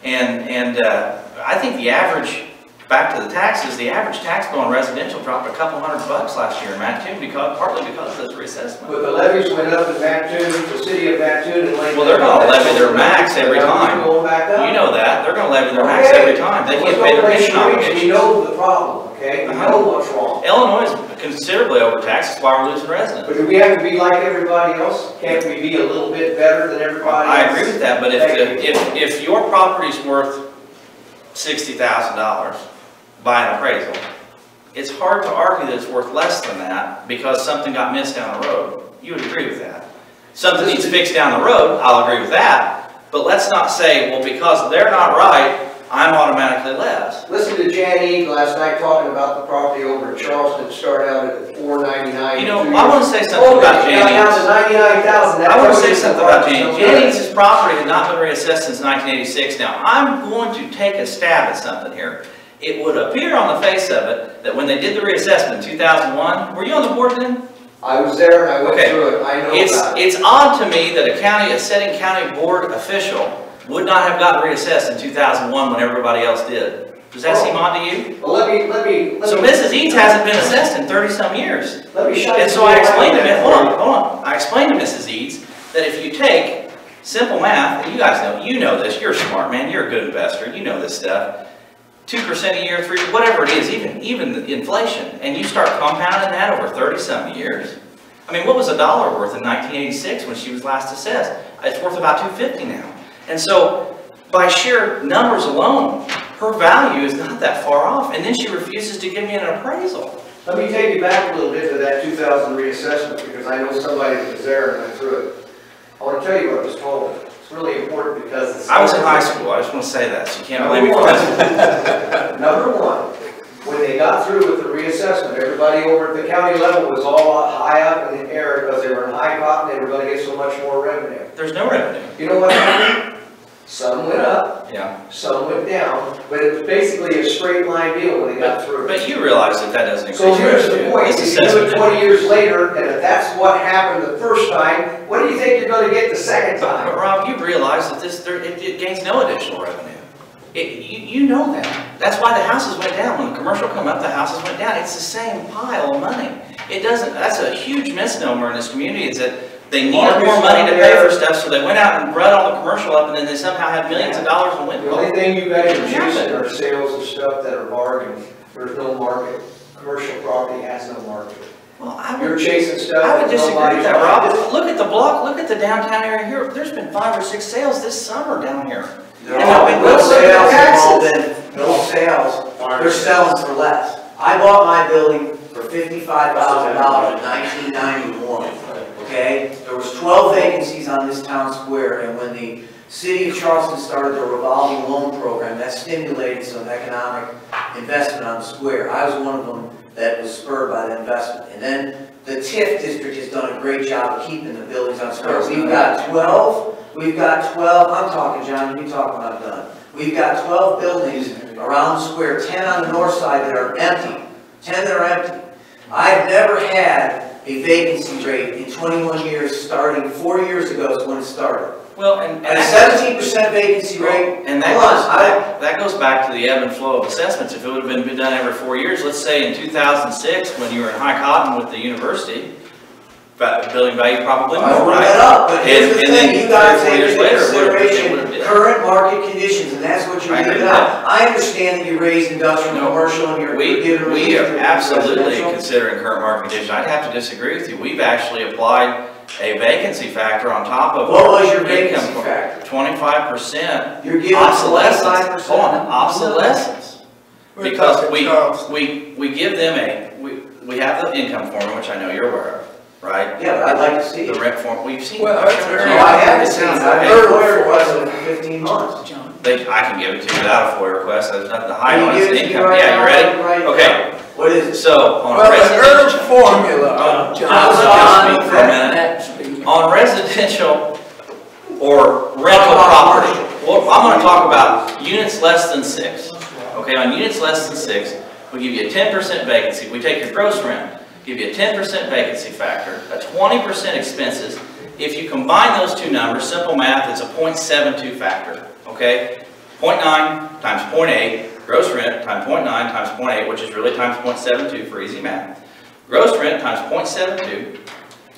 And I think the average, back to the taxes, the average tax bill on residential dropped a couple $100 last year in Mattoon, partly because of this reassessment. But the levies went up in Mattoon, the city of Mattoon, and Lakeland. Well, they're going to levy their max every time. You know that. They're going to levy their max every time. They can't pay their pension obligations. You know the problem, okay? You know what's wrong. Illinois is considerably overtaxed. That's why we're losing residents. But do we have to be like everybody else? Can't we be a little bit better than everybody else? I agree with that, but if your property's worth $60,000 by an appraisal, it's hard to argue that it's worth less than that because something got missed down the road. You would agree with that. Something needs fixed down the road, I'll agree with that. But let's not say, well, because they're not right, I'm automatically less. Listen to Jan Eade last night talking about the property over in Charleston. It started out at $499. You know, I want to say something about Jan Eade's. I want to say something about Jan Eade's. Jan Eade's property had not been reassessed since 1986. Now, I'm going to take a stab at something here. It would appear on the face of it that when they did the reassessment in 2001, were you on the board then? I was there and I went through it. I know about it. It's odd to me that a sitting county board official would not have gotten reassessed in 2001 when everybody else did. Does that seem odd to you? Well, let me. So Mrs. Eads hasn't been assessed in 30-some years. Let me show you. And so I explained to Hold on. I explained to Mrs. Eads that if you take simple math, and you guys know, you know this, you're smart, man, you're a good investor, you know this stuff. 2% a year, 3%, whatever it is, even the inflation, and you start compounding that over 30-some years. I mean, what was $1 worth in 1986 when she was last assessed? It's worth about $2.50 now. And so, by sheer numbers alone, her value is not that far off, and then she refuses to give me an appraisal. Let me take you back a little bit to that 2000 reassessment, because I know somebody that was there and went through it. I want to tell you what I was told. It's really important because I was in high school. I just want to say that, so you can't blame me for that. Number one, when they got through with the reassessment, everybody over at the county level was all high up in the air because they were in high cotton. They were going to get so much more revenue. There's no revenue. You know what happened? Some went up, Yeah. some went down, but it was basically a straight line deal when they got through. But you realize that that doesn't increase So here's the revenue. point, This if you do it assessment- 20 years later, and if that's what happened the first time, what do you think you're gonna get the second But time? Rob, you realize that it gains no additional revenue. You know that. That's why the houses went down. When the commercial come up, the houses went down. It's the same pile of money. It doesn't, that's a huge misnomer in this community, is that they needed more money to pay for stuff, so they went out and brought all the commercial up, and then they somehow had millions of dollars and went. The only thing you guys are chasing are sales of stuff that are bargains. There's no market. Commercial property has no market. Well, You're chasing stuff. I would that disagree with nobody's that, buying. Rob. Look at the block, look at the downtown area here. There's been 5 or 6 sales this summer down here. They're all been no sales, they've all been no sales, they're selling for less. I bought my building for $55,000 in 1991, okay? There was 12 vacancies on this town square, and when the city of Charleston started the revolving loan program, that stimulated some economic investment on the square. I was one of them that was spurred by the investment. And then the TIF district has done a great job of keeping the buildings on square. We've got 12, I'm talking, John, you talk when I'm done. We've got 12 buildings around the square, 10 on the north side that are empty, 10 that are empty. I've never had a vacancy rate in 21 years, starting 4 years ago is when it started. Well, and At a 17% vacancy rate, and that goes back to the ebb and flow of assessments. If it would have been done every 4 years, let's say in 2006, when you were in High Cotton with the university, building value probably more, I brought right? that up, but here's the And thing, then you gotta 3 or 4 take years into later, consideration current market conditions, and that's what you're I agree leaving with out. I understand that you raised industrial, No, commercial, and you're We giving relief are to absolutely residential. considering current market conditions. I'd have to disagree with you. We've actually applied a vacancy factor on top of. What was your income vacancy for factor? 25%. You're giving Obsolescence. 25%. Hold on, obsolescence. Because we give them we have the income formula, which I know you're aware of, right? Yeah, but I'd like to see The it. rent form, we've seen. Well, it's very- No, I haven't seen it, I've heard Okay. lawyer requested it for 15 months. I can give it to you without a FOIA request. There's nothing to hide Can on you it. give It's it to me income. right Yeah, you now? ready? Right now. Okay. What is it? So on Well, the herb residential. formula, John. John, for a minute. On residential or rental property, well, I'm gonna talk about units less than 6. Okay, on units less than 6, we give you a 10% vacancy. We take your gross rent, give you a 10% vacancy factor, a 20% expenses. If you combine those two numbers, simple math, it's a 0.72 factor, okay? 0.9 times 0.8, gross rent times 0.9 times 0.8, which is really times 0.72 for easy math. Gross rent times 0.72,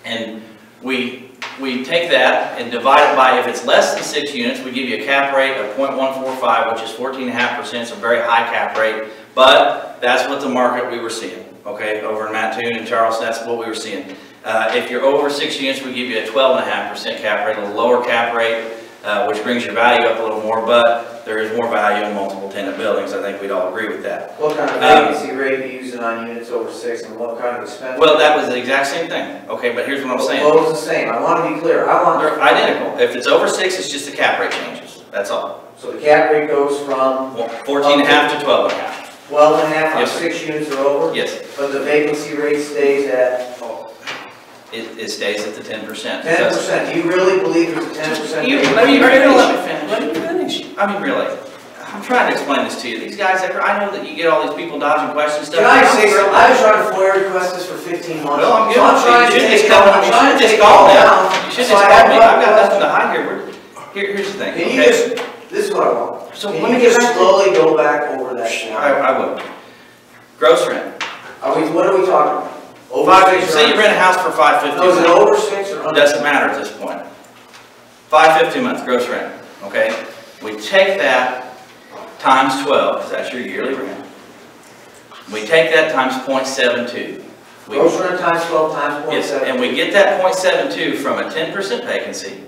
and we take that and divide it by, if it's less than 6 units, we give you a cap rate of 0.145, which is 14.5%. It's a very high cap rate, but that's what the market we were seeing, okay? Over in Mattoon and Charleston, that's what we were seeing. If you're over 6 units, we give you a 12.5% cap rate, a little lower cap rate, which brings your value up a little more, but there is more value in multiple tenant buildings. I think we'd all agree with that. What kind of vacancy rate are you using on units over 6, and what kind of expense? Well, that was the exact same thing, okay, but here's what I'm saying. What was the same? I want to be clear. They're identical. If it's over 6, it's just the cap rate changes, that's all. So the cap rate goes from 14.5 to 12.5. 12.5 on Yes, sir. 6 units or over? Yes, But the vacancy rate stays at it stays at the 10%. because- 10%. Do you really believe there's a 10% You, vacancy let me rate? finish. Let me finish. I mean, really, I'm trying to explain this to you. These guys, I know that you get all these people dodging questions stuff. Can I say something? I was trying to FOIA request this for 15 months. Well, I'm So I'm trying to You should take just it call down. me. I'm trying to You should take just it call all me. down. You should So just I call have me. one I've got question. nothing to hide here. Here's the thing. Can you okay? just, this is what I want. So Can let me you get just back to- slowly go back over that? I would. Gross rent. What are we talking about? Over 6 or Say you under? rent a house for $550. No, is it over 6 or under? Doesn't matter at this point. $550 a month, gross rent, okay? We take that times 12, because that's your yearly rent. We take that times 0.72. Gross rent times 12 times Yes, 0.7. and we get that 0.72 from a 10% vacancy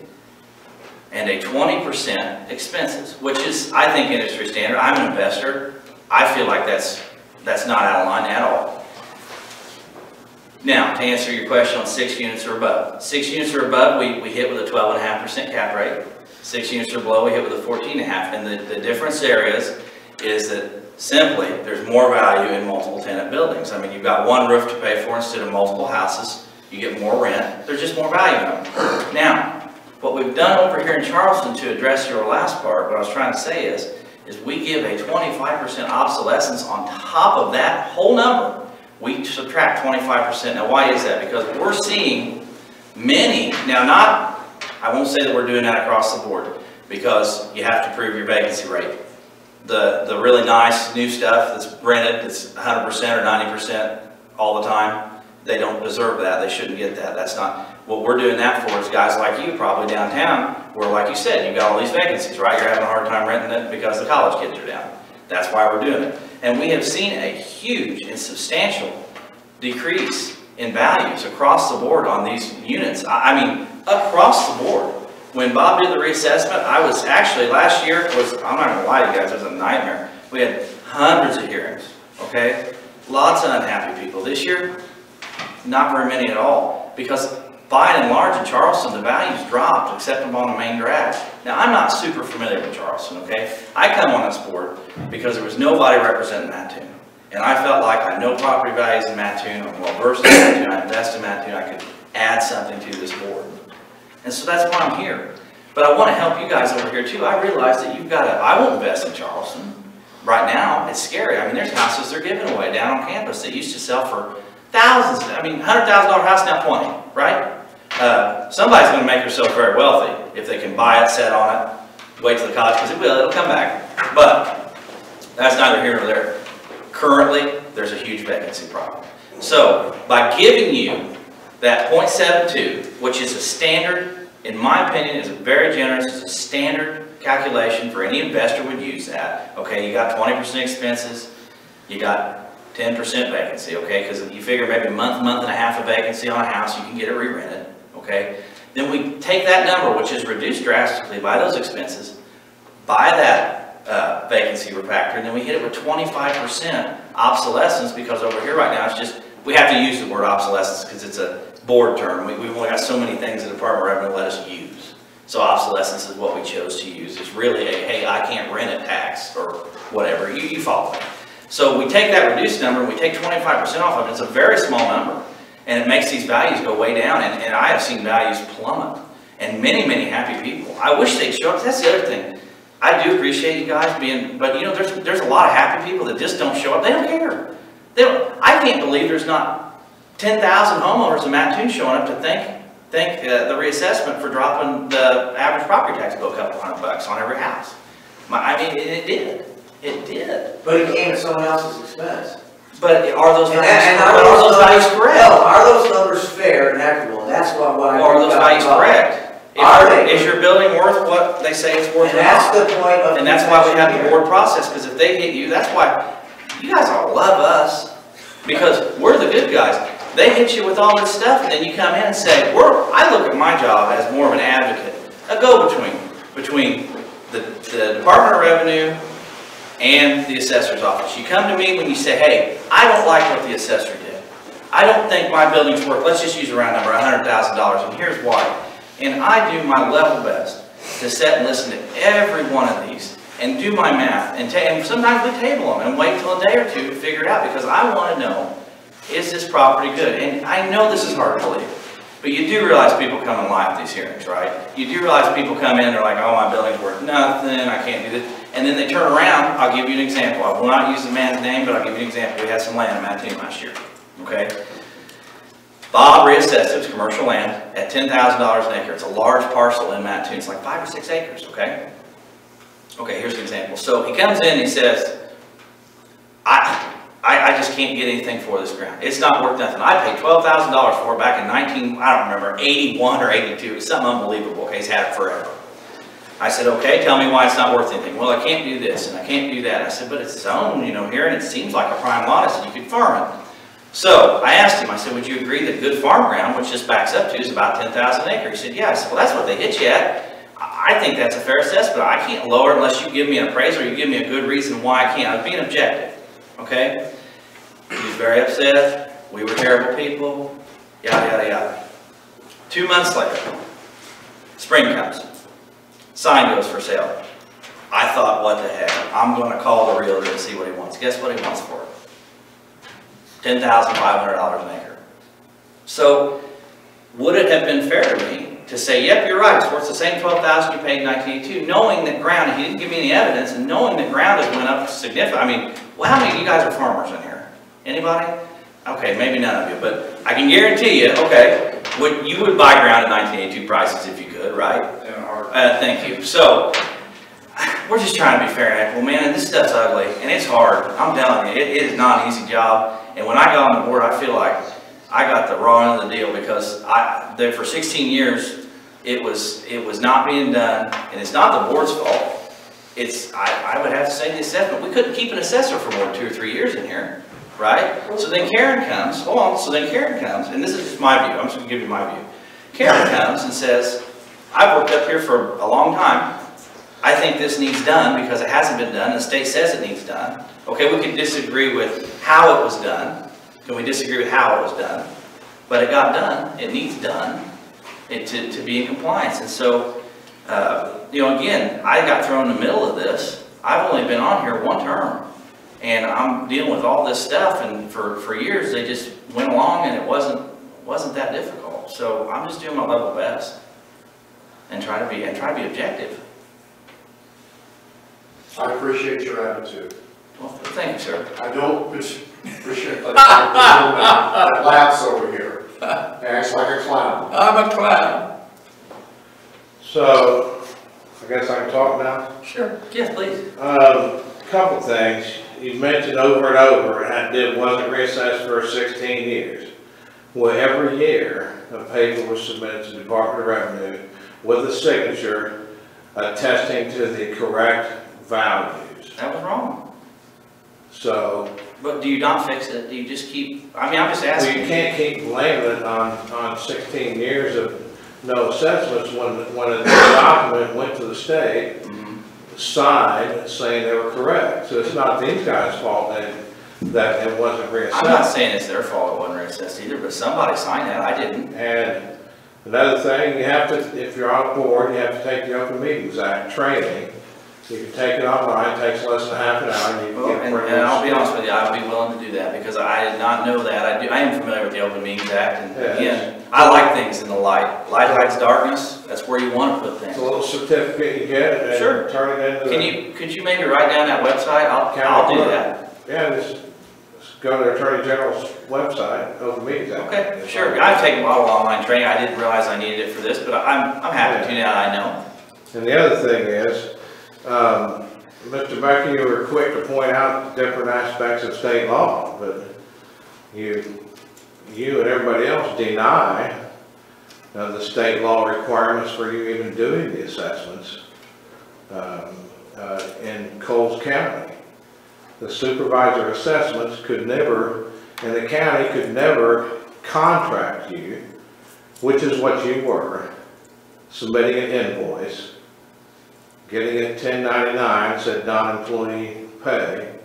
and a 20% expenses, which is, I think, industry standard. I'm an investor. I feel like that's not out of line at all. Now, to answer your question on 6 units or above. 6 units or above, we hit with a 12.5% cap rate. 6 units or below, we hit with a 14.5%. And the difference there is that simply, there's more value in multiple tenant buildings. I mean, you've got one roof to pay for instead of multiple houses. You get more rent. There's just more value in them. Now, What we've done over here in Charleston to address your last part, what I was trying to say is we give a 25% obsolescence on top of that whole number. We subtract 25%. Now why is that? Because we're seeing many, now I won't say that we're doing that across the board, because you have to prove your vacancy rate. The really nice new stuff that's rented, that's 100% or 90% all the time, they don't deserve that. They shouldn't get that. That's not what we're doing that for. Is guys like you probably downtown where, like you said, you got all these vacancies, right? You're having a hard time renting it because the college kids are down. That's why we're doing it. And we have seen a huge and substantial decrease in values across the board on these units. I mean, across the board. When Bob did the reassessment, I was actually, last year I'm not gonna lie to you guys, it was a nightmare. We had hundreds of hearings, okay? Lots of unhappy people. This year, not very many at all, because by and large in Charleston, the values dropped, except on the main drag. Now, I'm not super familiar with Charleston, okay? I come on this board because there was nobody representing Mattoon. And I felt like I know property values in Mattoon, I'm well versed in Mattoon, I invest in Mattoon, I could add something to this board. And so that's why I'm here. But I want to help you guys over here too. I realize that you've got to, I won't invest in Charleston. Right now, it's scary. I mean, there's houses they're giving away down on campus that used to sell for thousands. I mean, $100,000 house, now 20, right? Somebody's going to make themselves very wealthy if they can buy it, set on it, wait till the college, because it'll come back. But that's neither here nor there. Currently, there's a huge vacancy problem. So, by giving you that 0.72, which is a standard, in my opinion, is very generous, it's a standard calculation for any investor would use that. Okay, you got 20% expenses, you got 10% vacancy, okay, because you figure maybe a month and a half of vacancy on a house, you can get it re-rented, okay. Then we take that number, which is reduced drastically by those expenses, by that vacancy factor, and then we hit it with 25% obsolescence, because over here right now it's just, we have to use the word obsolescence because it's a board term. We've only got so many things the Department of Revenue let us use. So obsolescence is what we chose to use. It's really a, hey, I can't rent it tax or whatever. You follow me. So we take that reduced number and we take 25% off of it. It's a very small number. And it makes these values go way down. And I have seen values plummet. And many, many happy people. I wish they'd show up. That's the other thing. I do appreciate you guys being, but you know, there's a lot of happy people that just don't show up. They don't care. I can't believe there's not 10,000 homeowners in Mattoon showing up to thank the reassessment for dropping the average property tax bill a couple $100 on every house. I mean, it did. It did. But it came at someone else's expense. But are those values correct? No, are those numbers fair and equitable? And that's what I are those values correct? Are they? Is your building worth what they say it's worth? And that's the point of. And that's why we have the board process, because if they hit you, that's why you guys all love us, because we're the good guys. They hit you with all this stuff, and then you come in and say, I look at my job as more of an advocate, a go-between the Department of Revenue and the assessor's office. You come to me when you say, hey, I don't like what the assessor did. I don't think my building's worth, let's just use a round number, $100,000, and here's why. And I do my level best to sit and listen to every one of these and do my math, and sometimes we table them and wait till a day or two to figure it out, because I want to know, is this property good? And I know this is hard to believe, but you do realize people come and lie at these hearings, right? You do realize people come in and they're like, oh, my building's worth nothing, I can't do this. And then they turn around. I'll give you an example. I will not use the man's name, but I'll give you an example. We had some land in Mattoon last year, okay? Bob reassessed it, it's commercial land, at $10,000 an acre. It's a large parcel in Mattoon. It's like 5 or 6 acres, okay? Okay, here's an example. So he comes in and he says, I just can't get anything for this ground. It's not worth nothing. I paid $12,000 for it back in I don't remember, 81 or 82. It's something unbelievable. Okay, he's had it forever. I said, okay, tell me why it's not worth anything. Well, I can't do this and I can't do that. I said, but it's zoned, you know, here, and it seems like a prime lot. I said, you could farm it. So I asked him, I said, would you agree that good farm ground, which this backs up to, is about 10,000 acres? He said, yeah. I said, well, that's what they hit you at. I think that's a fair assessment. I can't lower it unless you give me an appraisal or you give me a good reason why I can't. I was being objective, okay? He was very upset. We were terrible people, yada, yada, yada. 2 months later, spring comes. Sign goes for sale. I thought, what the heck? I'm going to call the realtor and see what he wants. Guess what he wants for it? $10,500 an acre. So, would it have been fair to me to say, yep, you're right, it's worth the same $12,000 you paid in 1982, knowing that ground, and he didn't give me any evidence, and knowing that ground has went up significantly. I mean, well, how many of you guys are farmers in here? Anybody? Okay, maybe none of you, but I can guarantee you, okay, you would buy ground at 1982 prices if you could, right? Thank you. So, we're just trying to be fair and equitable, man, and this stuff's ugly, and it's hard. I'm telling you, it is not an easy job, and when I got on the board, I feel like I got the raw end of the deal, because for 16 years, it was not being done, and it's not the board's fault. It's, I would have to say, the assessment. We couldn't keep an assessor for more than 2 or 3 years in here, right? So then Karen comes, hold on, so then Karen comes, and this is just my view, I'm just gonna give you my view. Karen comes and says, I've worked up here for a long time. I think this needs done because it hasn't been done. The state says it needs done. Okay, we can disagree with how it was done. Can we disagree with how it was done? But it got done. It needs done to be in compliance. And so, you know, again, I got thrown in the middle of this. I've only been on here 1 term. And I'm dealing with all this stuff. And for years, they just went along and it wasn't that difficult. So I'm just doing my level best and try to be objective. I appreciate your attitude. Well, thank you, sir. I don't appreciate that laughs over here. Acts like a clown. I'm a clown. So, I guess I can talk now? Sure. Yes, please. Couple things. You mentioned over and over, and it wasn't reassessed for 16 years. Well, every year, a paper was submitted to the Department of Revenue with a signature attesting to the correct values. That was wrong. So. But do you not fix it? Do you just keep, I mean, I'm just asking. Well, you can't keep blaming it on 16 years of no assessments when a document went to the state, signed, saying they were correct. So it's not these guys' fault that it wasn't reassessed. I'm not saying it's their fault it wasn't reassessed either, but somebody signed that. I didn't. And another thing, you have to, if you're on board, you have to take the Open Meetings Act training. You can take it online, it takes less than half an hour. And, you can get and I'll be honest with you, I would be willing to do that because I did not know that. I am familiar with the Open Meetings Act, and again, I like things in the light. Light hides darkness. That's where you want to put things. It's a little certificate you get, and sure. Turn it into. Could you maybe write down that website? I'll do that. Yeah, just go to the Attorney General's website, Open Meetings Act. Okay, sure. I've taken a lot of online training. I didn't realize I needed it for this, but I'm happy to now that I know. And the other thing is, Mr. Becker, you were quick to point out different aspects of state law, but you and everybody else deny the state law requirements for you even doing the assessments in Coles County. The supervisor assessments could never, and the county could never contract you, which is what you were, submitting an invoice, getting a 1099, said non-employee pay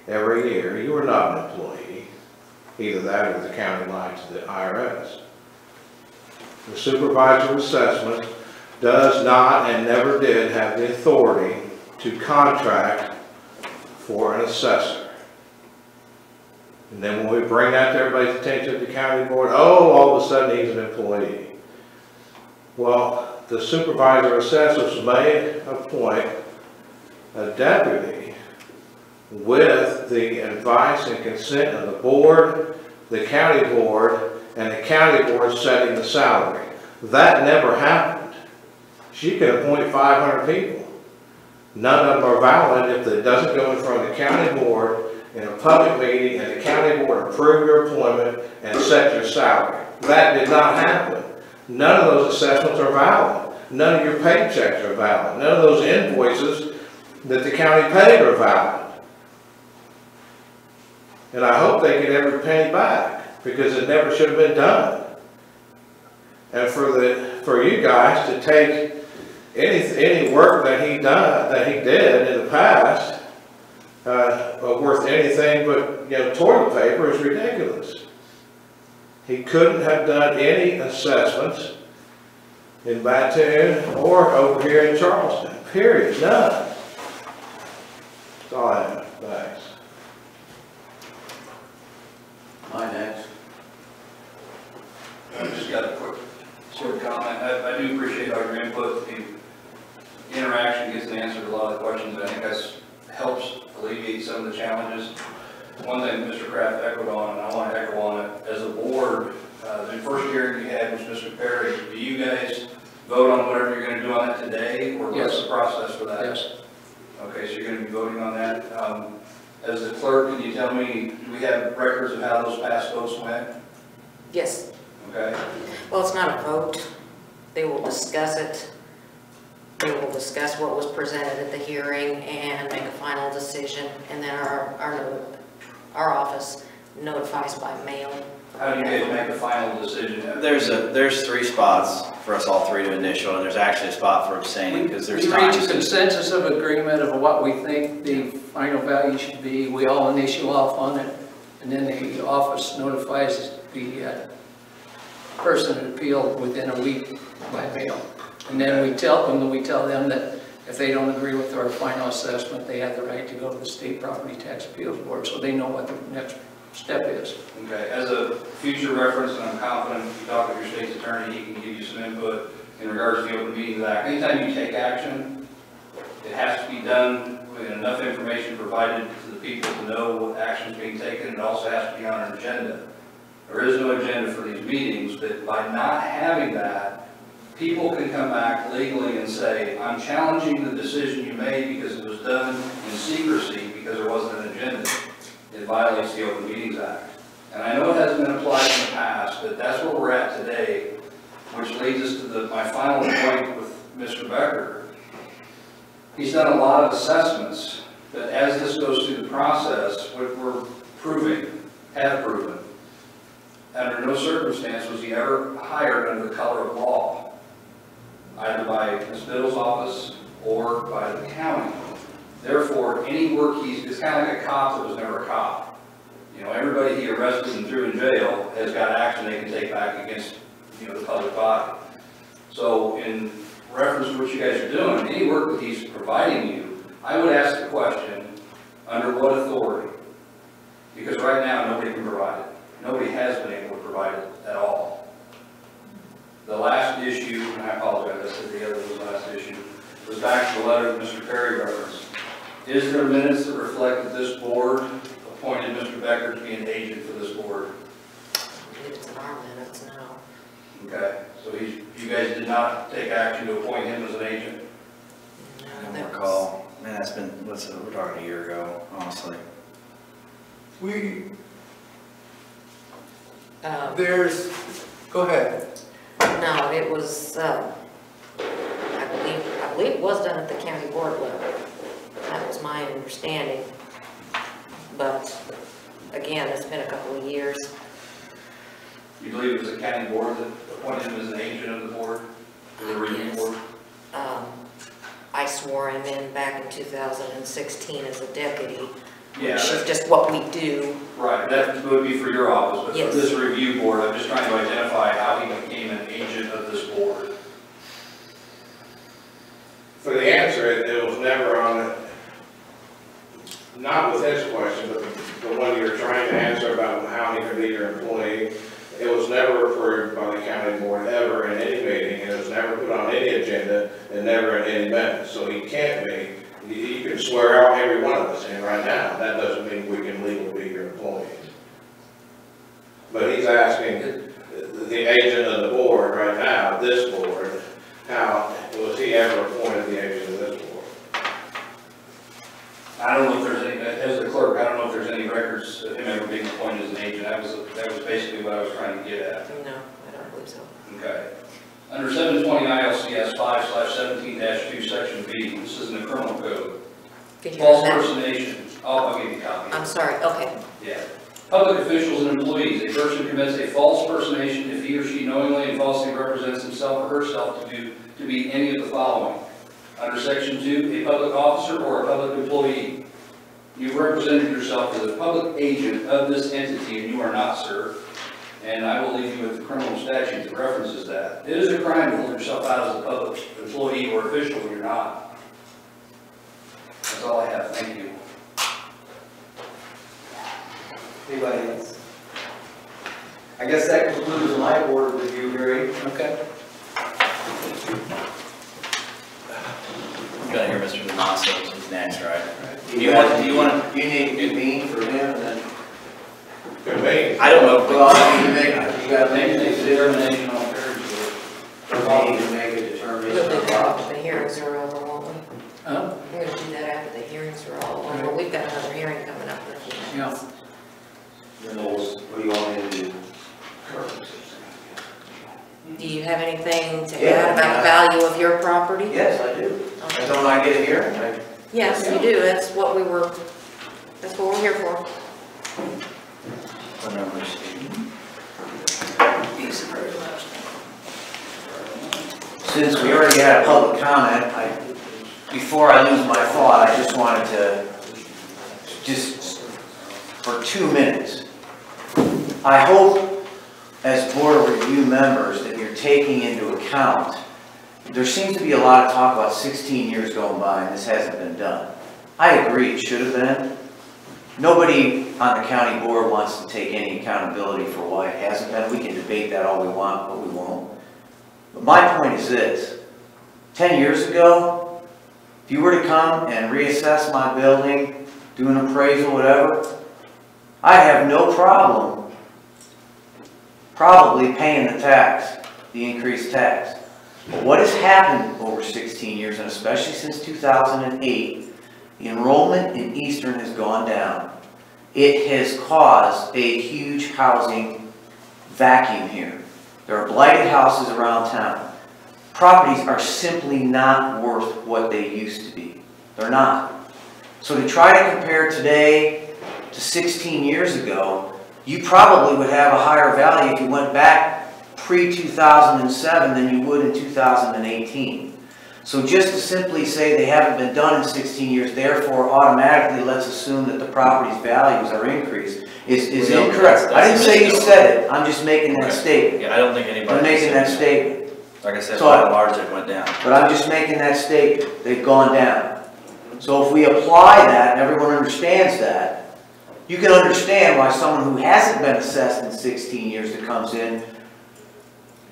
every year. You were not an employee. Either that or the county lied to the IRS. The supervisor assessment does not and never did have the authority to contract for an assessor. And then when we bring that to everybody's attention at the county board, oh, all of a sudden he's an employee. Well, the supervisor assessors may appoint a deputy with the advice and consent of the board, the county board, and the county board setting the salary. That never happened. She can appoint 500 people. None of them are valid if it doesn't go in front of the county board in a public meeting and the county board approve your appointment and set your salary. That did not happen. None of those assessments are valid. None of your paychecks are valid. None of those invoices that the county paid are valid. And I hope they get every penny back because it never should have been done. And for you guys to take any work that he did in the past worth anything but toilet paper is ridiculous. He couldn't have done any assessments in Mattoon or over here in Charleston. Period. None. That's all I have. Thanks. My next. I just got a quick short comment. comment. I do appreciate all your input. The interaction gets an answer to a lot of the questions. I think that helps alleviate some of the challenges. One thing Mr. Kraft echoed on, and I want to echo on it, as a board, the first hearing you had was Mr. Perry. Do you guys vote on whatever you're going to do on it today, or what's the process for that? Yes. Okay, so you're going to be voting on that. As the clerk, can you tell me, do we have records of how those past votes went? Yes. Okay. Well, it's not a vote. They will discuss it. They will discuss what was presented at the hearing and make a final decision, and then our office notifies by mail. How do you guys make the final decision? There's 3 spots for us all 3 to initial, and there's actually a spot for abstaining because there's We times. reach a consensus of agreement of what we think the final value should be. We all initial off on it, and then the office notifies the person who appealed within a week by mail. And then we tell them that if they don't agree with our final assessment, they have the right to go to the State Property Tax Appeals Board, so they know what the next step is. Okay, as a future reference, and I'm confident if you talk with your state's attorney, he can give you some input in regards to the Open Meetings Act. Anytime you take action, it has to be done with enough information provided to the people to know what action is being taken. It also has to be on an agenda. There is no agenda for these meetings, but by not having that, people can come back legally and say, I'm challenging the decision you made because it was done in secrecy because there wasn't an agenda. It violates the Open Meetings Act. And I know it hasn't been applied in the past, but that's where we're at today, which leads us to my final point with Mr. Becker. He's done a lot of assessments, but as this goes through the process, what we're have proven, under no circumstance was he ever hired under the color of law, either by Ms. Biddle's office or by the county. Therefore, any work it's kind of like a cop that was never a cop. You know, everybody he arrested and threw in jail has got action they can take back against, the public body. So in reference to what you guys are doing, any work that he's providing you, I would ask the question, under what authority? Because right now, nobody can provide it. Nobody has been able to provide it at all. The last issue, and I apologize, I said the other was the last issue, was back to the letter that Mr. Perry referenced. Is there minutes that reflect that this board appointed Mr. Becker to be an agent for this board? I believe it's in our minutes now. Okay, so you guys did not take action to appoint him as an agent? I don't recall. Man, that's been, we're talking a year ago, honestly. Go ahead. No, it was, I believe it was done at the county board level. That was my understanding. But again, it's been a couple of years. You believe it was the county board that appointed him as an agent of the board, or the review board? I swore him in back in 2016 as a deputy, Yeah, which is just what we do. right, that would be for your office, but Yes. for this review board, I'm just trying to identify how he became an agent of this board. For the answer, it was never on it, not with this question, but the one you're trying to answer about how he could be your employee. It was never approved by the county board ever in any meeting, and it was never put on any agenda, and never in any minutes. So he can't be, you can swear out every one of us in right now. That doesn't mean we can legally be your employees. But he's asking the agent of the board right now, this board, how was he ever appointed the agent of this board? I don't know if there's any, as the clerk, I don't know if there's any records of him ever being appointed as an agent. That was basically what I was trying to get at. No, I don't believe so. Okay. Under 720 ILCS 5/17-2 Section B, this is in the criminal code. Could you False read that? impersonation. I'll give you a copy. I'm sorry, okay. Yeah. Public officials and employees, a person commits a false impersonation if he or she knowingly and falsely represents himself or herself to be any of the following. Under Section 2, a public officer or a public employee. You've represented yourself as a public agent of this entity, and you are not, sir. And I will leave you with the criminal statute that references that. It is a crime to hold yourself out as a public employee or official when you're not. That's all I have. Thank you. Anybody else? I guess that concludes my board review hearing. Okay. gotta hear Mr. Damaso, he's next, right? You need to convene for him and then. Convene. I don't know if we Well, you gotta make a Determination on fair use. You need to make a We'll do determination. that after the hearings are over, won't we? Huh? We're gonna do that after the hearings are all over. We've got another hearing coming up in a few minutes. What do you want me to do? Do you have anything to Yeah, add about the value of your property? Yes, I do. Okay. Don't I get a hearing? Yes, you do. That's what we're here for. What number is he? He's the very last Since we already had a public comment, before I lose my thought, I just wanted to, just for 2 minutes, I hope as Board of Review members that you're taking into account, there seems to be a lot of talk about 16 years going by and this hasn't been done. I agree, it should have been. Nobody on the county board wants to take any accountability for why it hasn't been. We can debate that all we want, but we won't. But my point is this, 10 years ago, if you were to come and reassess my building, do an appraisal, whatever, I have no problem probably paying the tax, the increased tax. But what has happened over 16 years, and especially since 2008, the enrollment in Eastern has gone down. It has caused a huge housing vacuum here. There are blighted houses around town. Properties are simply not worth what they used to be. They're not. So to try to compare today to 16 years ago, you probably would have a higher value if you went back pre-2007 than you would in 2018. So just to simply say they haven't been done in 16 years, therefore automatically let's assume that the property's values are increased is incorrect. I didn't say you said it, I'm just making that statement. Yeah, I don't think anybody. I'm making that statement. Like I said, So by and large, it went down. But I'm just making that statement, they've gone down. So if we apply that, and everyone understands that, you can understand why someone who hasn't been assessed in 16 years that comes in,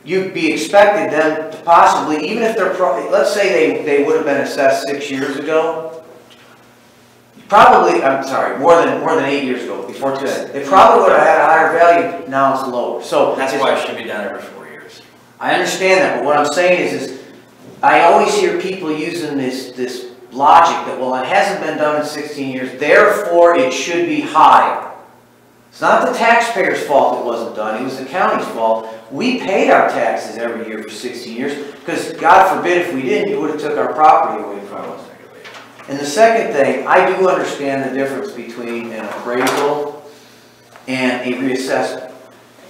you'd be expected them to possibly, even if they're, let's say they would have been assessed 6 years ago, probably, I'm sorry, more than 8 years ago, before today, they probably would have had a higher value, now it's lower. So That's why it should be done every 4 years. I understand that, but what I'm saying is I always hear people using this logic that, well, it hasn't been done in 16 years, therefore it should be higher. It's not the taxpayer's fault it wasn't done, it was the county's fault. We paid our taxes every year for 16 years, because God forbid if we didn't, you would have took our property away from us. And the second thing, I do understand the difference between an appraisal and a reassessment.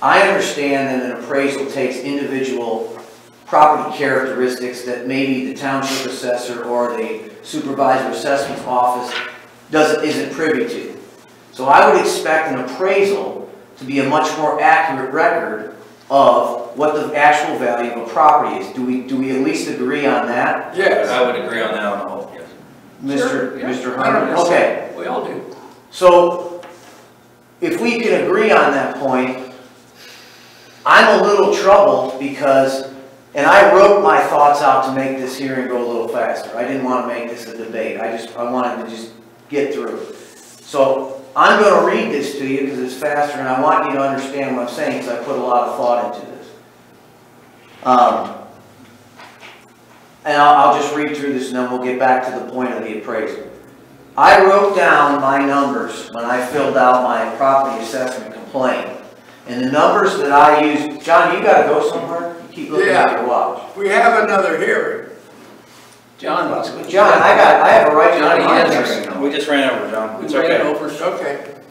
I understand that an appraisal takes individual property characteristics that maybe the township assessor or the supervisor assessment office isn't privy to. So I would expect an appraisal to be a much more accurate record of what the actual value of a property is. Do we at least agree on that? Yes. I would agree on that on the whole, yes. Mr. Hunter? Okay. We all do. So if we can agree on that point, I'm a little troubled because, and I wrote my thoughts out to make this hearing go a little faster. I didn't want to make this a debate. I wanted to just get through. So I'm going to read this to you because it's faster and I want you to understand what I'm saying because I put a lot of thought into this. And I'll just read through this and then we'll get back to the point of the appraisal. I wrote down my numbers when I filled out my property assessment complaint. And the numbers that I used, John, you got to go somewhere? You keep looking at your watch. We have another hearing. John, I have a right to Johnny, my yes. hearing. We just ran over, John. we It's ran okay. over. Okay.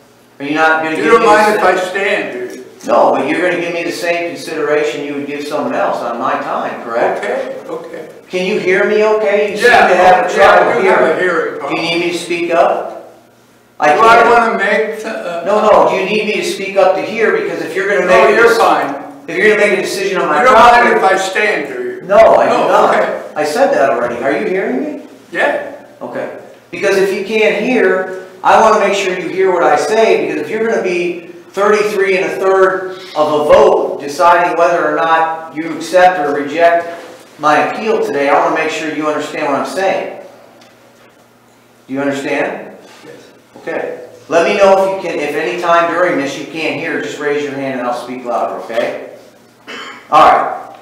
Are you not going to You give don't me mind if the I stand, do you? No, but you're going to give me the same consideration you would give someone else on my time, correct? Okay, okay. Can you hear me okay? You seem to Yeah, have a I trouble do have a hearing. hearing. Do you need me to speak up? Do I want to make? No, do you need me to speak up to hear? Because if you're going to No, make you're fine. If you're going to make a decision on my You don't mind property. if I stand, do you? No, I do No, not. okay. I said that already. Are you hearing me? Yeah. Okay. Because if you can't hear, I want to make sure you hear what I say, because if you're going to be 33 1/3 of a vote deciding whether or not you accept or reject my appeal today, I want to make sure you understand what I'm saying. Do you understand? Yes. Okay. Let me know if you can, if any time during this you can't hear, just raise your hand and I'll speak louder, okay? Alright.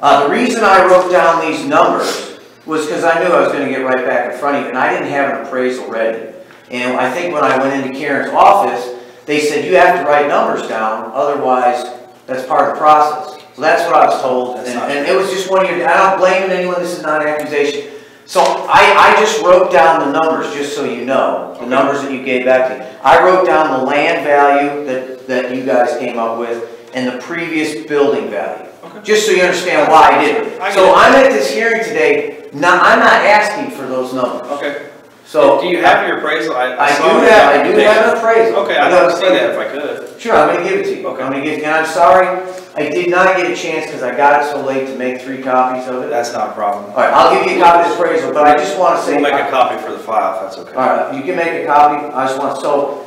The reason I wrote down these numbers was because I knew I was going to get right back in front of you, and I didn't have an appraisal ready. And I think when I went into Karen's office, they said you have to write numbers down, otherwise that's part of the process. So that's what I was told, and it was just one of your, I don't blame anyone, this is not an accusation. So I just wrote down the numbers, just so you know, the numbers that you gave back to me. I wrote down the land value that you guys came up with and the previous building value. Okay. Just so you understand why I did it. So I'm at this hearing today, I'm not asking for those numbers. Okay. So do you have your appraisal? I do have an appraisal. Okay, I'd like to see that if I could. Sure, I'm going to give it to you. Okay. I'm going to give it to you. And I'm sorry, I did not get a chance because I got it so late to make 3 copies of it. That's not a problem. All right, I'll give you a copy of the appraisal, but I just want to say... We'll make a copy for the file, if that's okay. All right, you can make a copy. I just want... So,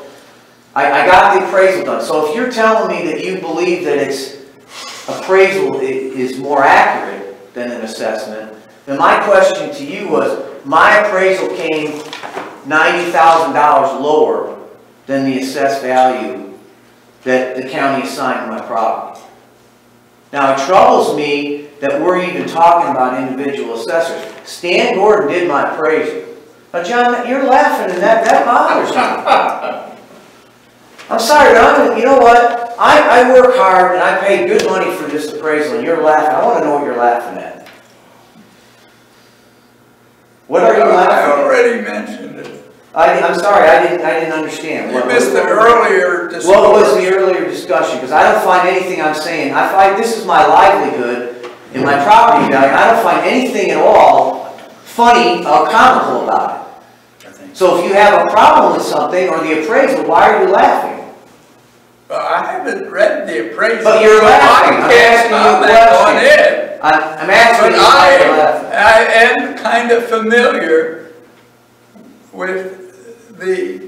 I got the appraisal done. So if you're telling me that you believe that its appraisal is more accurate than an assessment, then my question to you was, my appraisal came $90,000 lower than the assessed value that the county assigned to my property. Now it troubles me that we're even talking about individual assessors. Stan Gordon did my appraisal. Now John, you're laughing and that bothers me. I'm sorry, Don, you know what? I work hard and I pay good money for this appraisal and you're laughing. I want to know what you're laughing at. What are you laughing at? I already mentioned it. I'm sorry, I didn't understand. You missed the earlier discussion. What was the earlier discussion? Because I don't find anything I'm saying. I find this is my livelihood and my property value. I don't find anything at all funny or comical about it. So if you have a problem with something or the appraisal, why are you laughing? I haven't read the appraisal. But you're laughing. I can't comment on it. I'm asking you why you're laughing. I am kind of familiar with the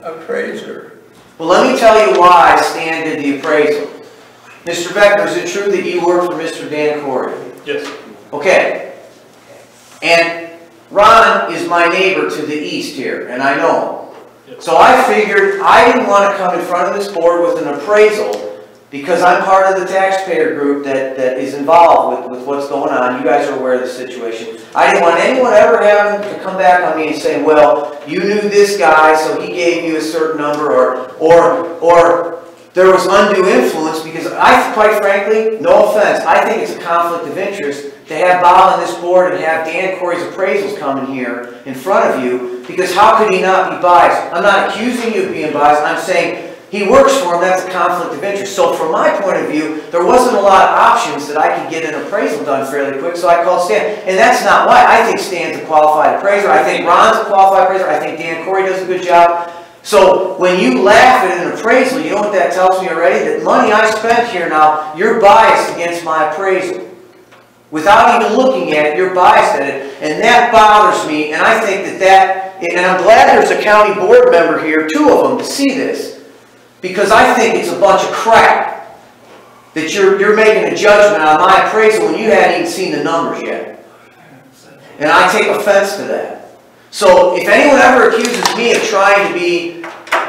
appraiser. Well, let me tell you why Stan did the appraisal. Mr. Becker, is it true that you work for Mr. Dan Corey? Yes. Okay. And Ron is my neighbor to the east here, and I know him. Yes. So I figured I didn't want to come in front of this board with an appraisal because I'm part of the taxpayer group that is involved with what's going on. You guys are aware of the situation. I didn't want anyone ever having to come back on me and say, well, you knew this guy, so he gave you a certain number, or there was undue influence, because quite frankly, no offense, I think it's a conflict of interest to have Bob on this board and have Dan Corey's appraisals coming here in front of you, because how could he not be biased? I'm not accusing you of being biased, I'm saying he works for him, that's a conflict of interest. So from my point of view, there wasn't a lot of options that I could get an appraisal done fairly quick, so I called Stan. And that's not why. I think Stan's a qualified appraiser, I think Ron's a qualified appraiser, I think Dan Corey does a good job. So when you laugh at an appraisal, you know what that tells me already? That money I spent here now, you're biased against my appraisal. Without even looking at it, you're biased at it. And that bothers me, and I think and I'm glad there's a county board member here, 2 of them, to see this. Because I think it's a bunch of crap that you're making a judgment on my appraisal when you hadn't even seen the numbers yet. And I take offense to that. So if anyone ever accuses me of trying to be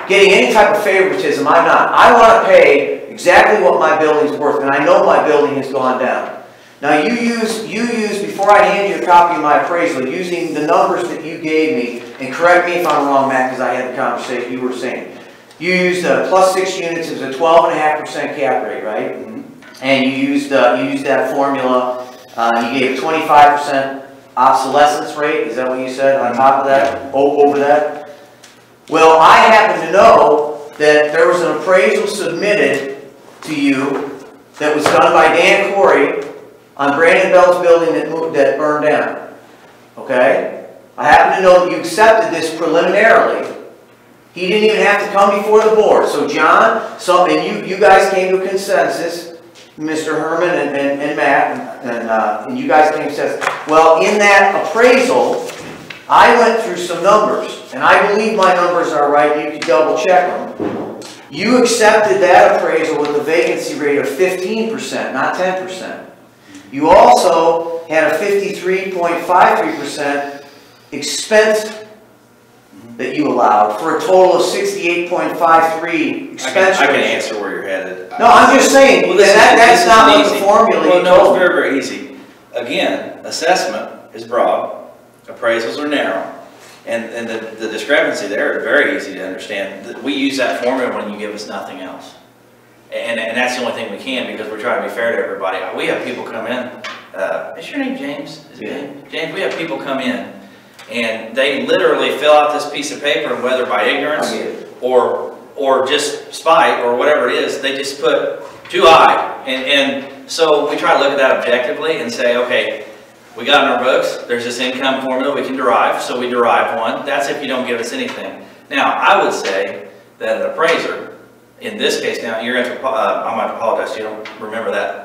getting any type of favoritism, I'm not. I want to pay exactly what my building's worth, and I know my building has gone down. Now you use before I hand you a copy of my appraisal, using the numbers that you gave me, and correct me if I'm wrong, Matt, because I had the conversation you were saying. You used plus 6 units, it was a 12.5% cap rate, right? Mm-hmm. And you used that formula. You gave 25% obsolescence rate. Is that what you said on top of that? Over that? Well, I happen to know that there was an appraisal submitted to you that was done by Dan Corey on Brandon Bell's building that burned down. Okay? I happen to know that you accepted this preliminarily. He didn't even have to come before the board. So John, and you guys came to a consensus, Mr. Herman and Matt, and you guys came to a consensus. Well, in that appraisal, I went through some numbers, and I believe my numbers are right. You can double check them. You accepted that appraisal with a vacancy rate of 15%, not 10%. You also had a 53.53% expense that you allowed for a total of 68.53 expense I can ratio. answer where you're headed. No, I'm just saying, Well, that's not what the easy. formula Well, you no, told it's me. very, very easy. Again, assessment is broad, appraisals are narrow. And the discrepancy there is very easy to understand. We use that formula when you give us nothing else. And that's the only thing we can, because we're trying to be fair to everybody. We have people come in, is your name James? Is it James? James, we have people come in and they literally fill out this piece of paper, and whether by ignorance or just spite or whatever it is, they just put too high. And so we try to look at that objectively and say, okay, we got in our books, there's this income formula we can derive, so we derived one. That's if you don't give us anything. Now, I would say that an appraiser, in this case, now you're going to, I might apologize, you don't remember that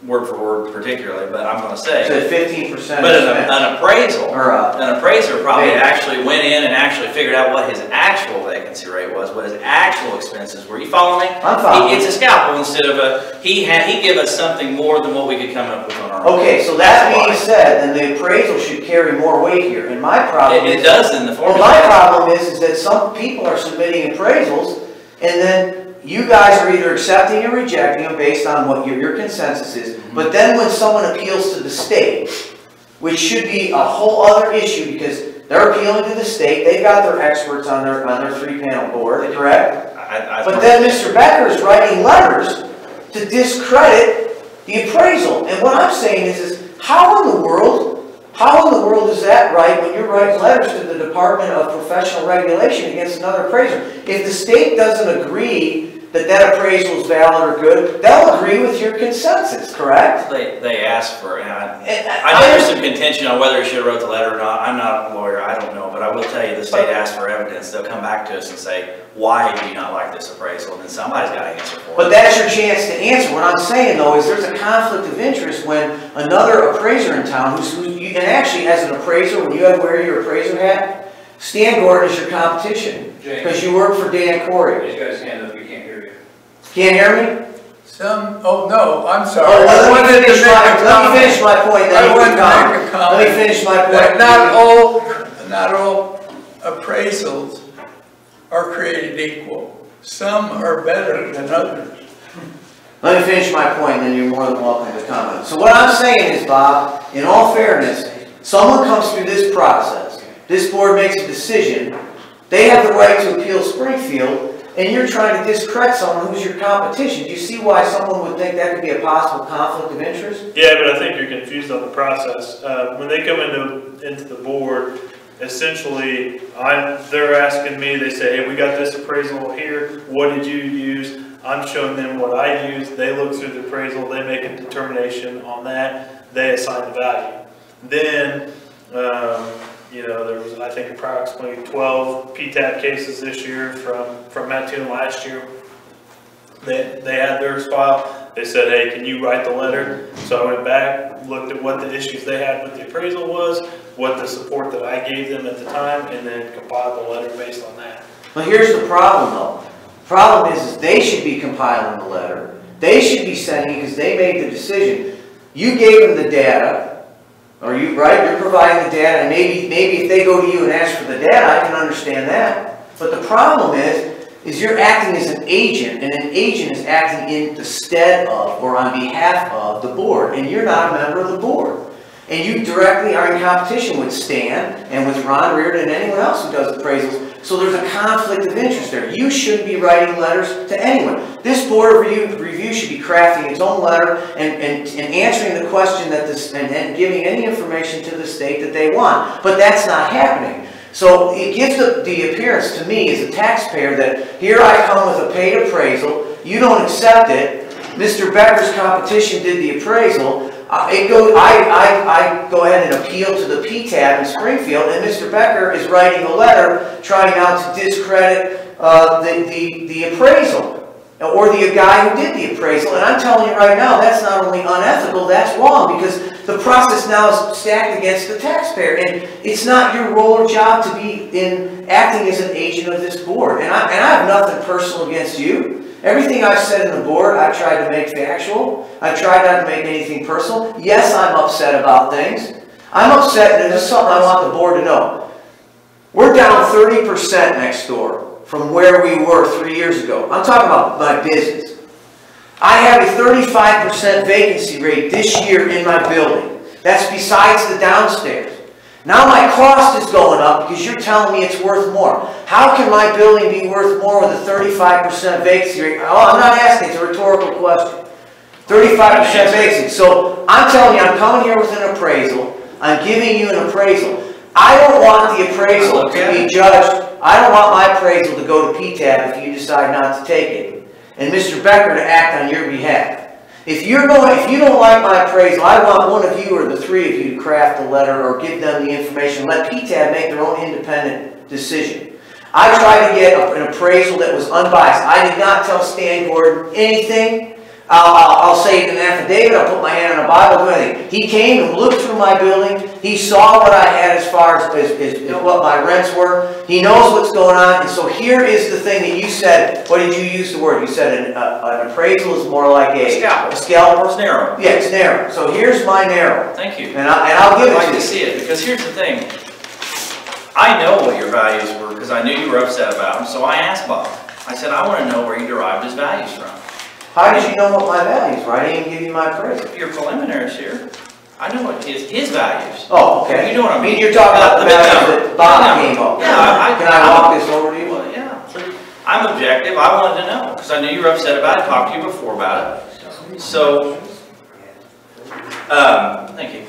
word for word particularly, but I'm going to say. So 15%. But an appraisal, or an appraiser probably actually went in and actually figured out what his actual vacancy rate was, what his actual expenses were. You follow me? I'm following. It's a scalpel instead of a, he gave us something more than what we could come up with on our own. Okay, so that being said, then the appraisal should carry more weight here. And my problem It does in the formula. Well, my problem is that some people are submitting appraisals, and then you guys are either accepting or rejecting them based on what your consensus is. But then when someone appeals to the state, which should be a whole other issue, because they're appealing to the state, they've got their experts on their 3-panel board, correct? But then Mr. Becker is writing letters to discredit the appraisal. And what I'm saying is how in the world is that right when you're writing letters to the Department of Professional Regulation against another appraiser? If the state doesn't agree that appraisal is valid or good, they'll agree with your consensus, correct? They asked for it. I know there's some contention on whether he should have wrote the letter or not. I'm not a lawyer, I don't know, but I will tell you the state asked for evidence. They'll come back to us and say, why do you not like this appraisal? And then somebody's got to answer for it. But that's your chance to answer. What I'm saying though is there's a conflict of interest when another appraiser in town, and actually as an appraiser, when you wear your appraiser hat, Stan Gordon is your competition. Because you work for Dan Corey. He's got his hand up, we can't hear you. Can't hear me? Oh no, I'm sorry. Oh, let me finish my point. I wanted to make a comment. Let me finish my point. That not all appraisals are created equal. Some are better than others. Let me finish my point, and then you're more than welcome to comment. So what I'm saying is, Bob, in all fairness, someone comes through this process, this board makes a decision, they have the right to appeal Springfield, and you're trying to discredit someone who's your competition. Do you see why someone would think that could be a possible conflict of interest? Yeah, but I think you're confused on the process. When they come into the board, essentially, they're asking me, they say, hey, we got this appraisal here, what did you use? I'm showing them what I used, they look through the appraisal, they make a determination on that, they assign the value. Then, you know, there was, I think, approximately 12 PTAB cases this year from Mattoon last year. They had theirs filed. They said, hey, can you write the letter? So I went back, looked at what the issues they had with the appraisal was, what the support that I gave them at the time, and then compiled the letter based on that. But here's the problem, though. The problem is they should be compiling the letter. They should be sending it because they made the decision. You gave them the data. Are you right? You're providing the data, and maybe if they go to you and ask for the data, I can understand that. But the problem is you're acting as an agent, and an agent is acting in the stead of or on behalf of the board, and you're not a member of the board. And you directly are in competition with Stan and with Ron Reardon and anyone else who does appraisals. So there's a conflict of interest there. You shouldn't be writing letters to anyone. This board of review should be crafting its own letter and answering the question that and giving any information to the state that they want. But that's not happening. So it gives the appearance to me as a taxpayer that here I come with a paid appraisal, you don't accept it, Mr. Becker's competition did the appraisal, I go ahead and appeal to the PTAB in Springfield, and Mr. Becker is writing a letter trying now to discredit the appraisal, or the guy who did the appraisal. And I'm telling you right now, that's not only unethical, that's wrong, because the process now is stacked against the taxpayer, and it's not your role or job to be acting as an agent of this board. And I have nothing personal against you. Everything I've said in the board, I've tried to make factual. I've tried not to make anything personal. Yes, I'm upset about things. I'm upset, and this is something I want the board to know. We're down 30% next door from where we were 3 years ago. I'm talking about my business. I have a 35% vacancy rate this year in my building. That's besides the downstairs. Now my cost is going up because you're telling me it's worth more. How can my building be worth more with a 35% vacancy rate? Oh, I'm not asking, it's a rhetorical question. 35% vacancy. So I'm telling you, I'm coming here with an appraisal. I'm giving you an appraisal. I don't want the appraisal to be judged. I don't want my appraisal to go to PTAB if you decide not to take it. And Mr. Becker to act on your behalf. If you don't like my appraisal, I want one of you or the three of you to craft a letter or give them the information. Let PTAB make their own independent decision. I tried to get an appraisal that was unbiased. I did not tell Stan Gordon anything. I'll say it in an affidavit, I'll put my hand on a Bible, do anything. He came and looked through my building. He saw what I had as far as what my rents were. He knows what's going on. And so here is the thing that you said. What did you use the word? You said an appraisal is more like a scalpel. It's narrow. Yeah, it's narrow. So here's my narrow. Thank you. And I'll give it to you. I'd like to see it, because here's the thing. I know what your values were because I knew you were upset about them, so I asked Bob. I said, I want to know where you derived his values from. How did you know what my values were? I didn't even give you my appraisal. Your preliminaries here. I know what his values. Oh, okay. You know what I mean? You're talking about the values that Bob came up with. Yeah. Can I walk this over to you? Well, yeah. I'm objective. I wanted to know because I knew you were upset about it. Talked to you before about it. So, thank you. Is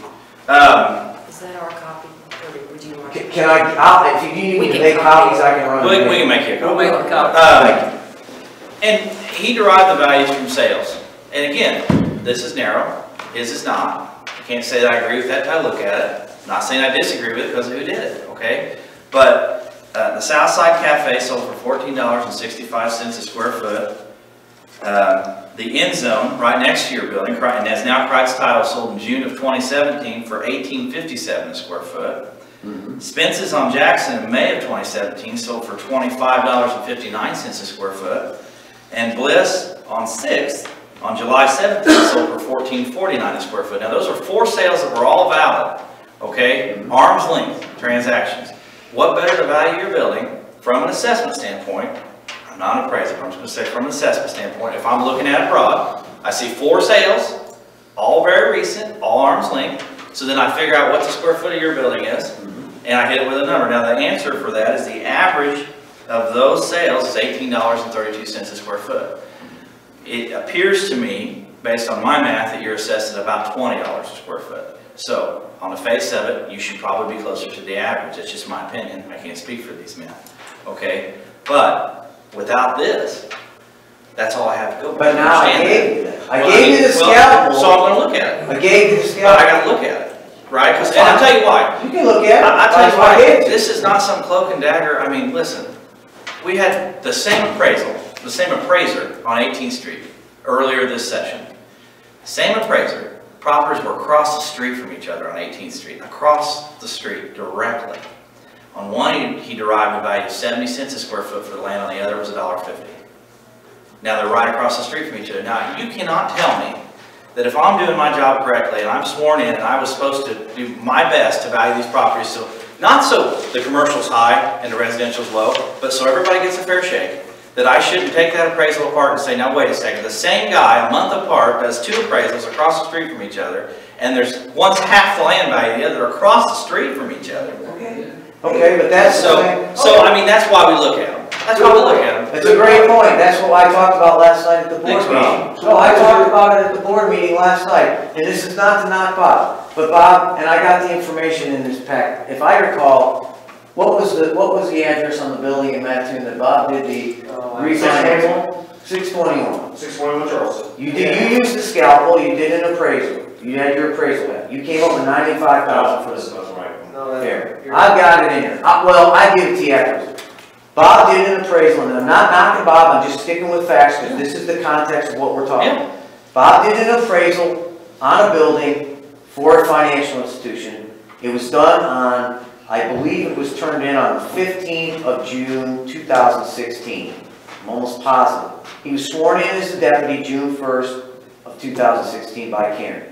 that our copy? Or would you want? Can I? If you need me to make copies, I can run. We can make you a copy. We'll make a copy. And he derived the values from sales. And again, this is narrow. His is not. I can't say that I agree with that until I look at it. I'm not saying I disagree with it because of who did it, okay? But the Southside Cafe sold for $14.65 a square foot. The End Zone, right next to your building, and as now Kreitz Tile, sold in June of 2017 for $18.57 a square foot. Spence's on Jackson in May of 2017 sold for $25.59 a square foot. And Bliss on 6th, on July 17th, sold for $14.49 a square foot. Now those are 4 sales that were all valid, okay? Arm's length transactions. What better to value your building from an assessment standpoint? I'm not an appraiser, I'm just going to say from an assessment standpoint. If I'm looking at it broad, I see 4 sales, all very recent, all arm's length. So then I figure out what the square foot of your building is, and I hit it with a number. Now the answer for that is the average of those sales is $18.32 a square foot. It appears to me, based on my math, that you're assessed at about $20 a square foot. So, on the face of it, you should probably be closer to the average. That's just my opinion. I can't speak for these men. Okay? But, without this, that's all I have to go by. But now I gave you that. I Well, gave you the scalpel. So I'm going to look at it. I gave you the scalpel. But I got to look at it. Right? And I'll tell you why. You can look at it. I'll tell you why. This is not some cloak and dagger. I mean, listen. We had the same appraisal, the same appraiser on 18th Street earlier this session. Same appraiser. Properties were across the street from each other on 18th Street. Across the street, directly. On one, he derived a value of 70 cents a square foot for the land. On the other was $1.50. Now, they're right across the street from each other. Now, you cannot tell me that if I'm doing my job correctly and I'm sworn in and I was supposed to do my best to value these properties, so not so the commercial's high and the residential's low, but so everybody gets a fair shake, that I shouldn't take that appraisal apart and say, now wait a second, the same guy a month apart does 2 appraisals across the street from each other, and there's one's half the land value, the other across the street from each other. Okay, but that's so I mean, that's why we look at them. That's why we look at them. It's a great point. That's what I talked about last night at the board meeting. No, I talked about it at the board meeting last night, and this is not to knock Bob, but Bob, and I got the information in this pack. If I recall, what was the address on the building in Mattoon that Bob did the refinance? 621. 621 Charleston. You used the scalpel. You did an appraisal. You had your appraisal back. You came up with $95,000 for this. That's right. Here, I've got it in here. Well, I give it to you afterwards. Bob did an appraisal, and I'm not knocking Bob, I'm just sticking with facts because this is the context of what we're talking about. Bob did an appraisal on a building for a financial institution. It was done on, I believe it was turned in on the 15th of June, 2016. I'm almost positive. He was sworn in as the deputy June 1st of 2016 by Karen.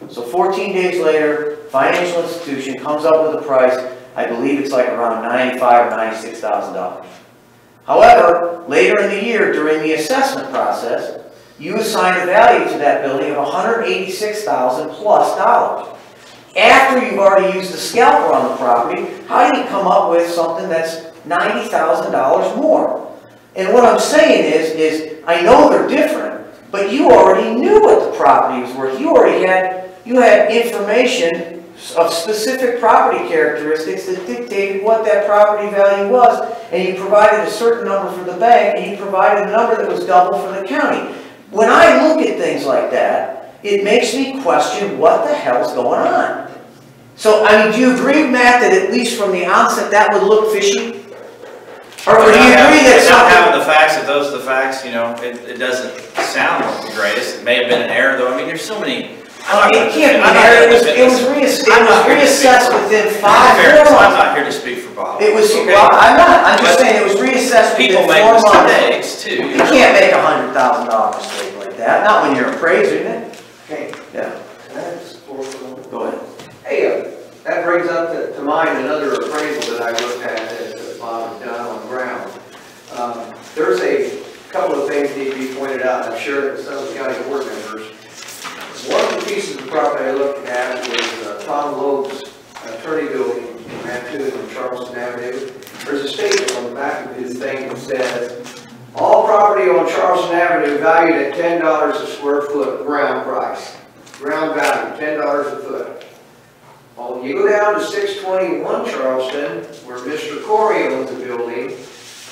So 14 days later, financial institution comes up with a price I believe it's like around $95,000 or $96,000. However, later in the year, during the assessment process, you assign a value to that building of $186,000 plus dollars. After you've already used the scalper on the property, how do you come up with something that's $90,000 more? And what I'm saying is I know they're different, but you already knew what the property was worth. You had information of specific property characteristics that dictated what that property value was, and you provided a certain number for the bank, and you provided a number that was double for the county. When I look at things like that, it makes me question what the hell's going on. So, I mean, do you agree, Matt, that at least from the onset that would look fishy? Or do you agree that without having the facts, if those are the facts, you know, it doesn't sound like the greatest. It may have been an error, though. I mean, there's so many. It can't be an error. It was reassessed within 4 months. I'm not here to speak for Bob. It was, okay? well, I'm not. I'm just saying it was reassessed within 4 months. People make mistakes, too. You can't make a $100,000 mistake like that. Not when you're appraising it. Okay, Yeah. can I just go Go ahead. Hey, that brings up to mind another appraisal that I looked at that Bob had done on ground. There's a couple of things that need to be pointed out, and I'm sure that some of the county board members. One of the pieces of property I looked at was Tom Loeb's attorney building in Mattoon on Charleston Avenue. There's a statement on the back of his thing that says, all property on Charleston Avenue valued at $10 a square foot ground price. Ground value, $10 a foot. Well, you go down to 621 Charleston, where Mr. Corey owns the building,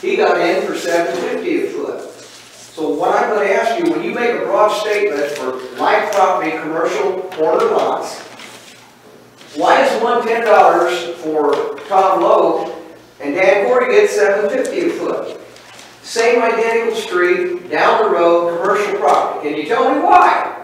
he got in for $750 a foot. So what I'm going to ask you, when you make a broad statement for like property, commercial corner lots, why is one $10 for Tom Loeb and Dan Corey gets $750 a foot? Same identical street, down the road, commercial property. Can you tell me why?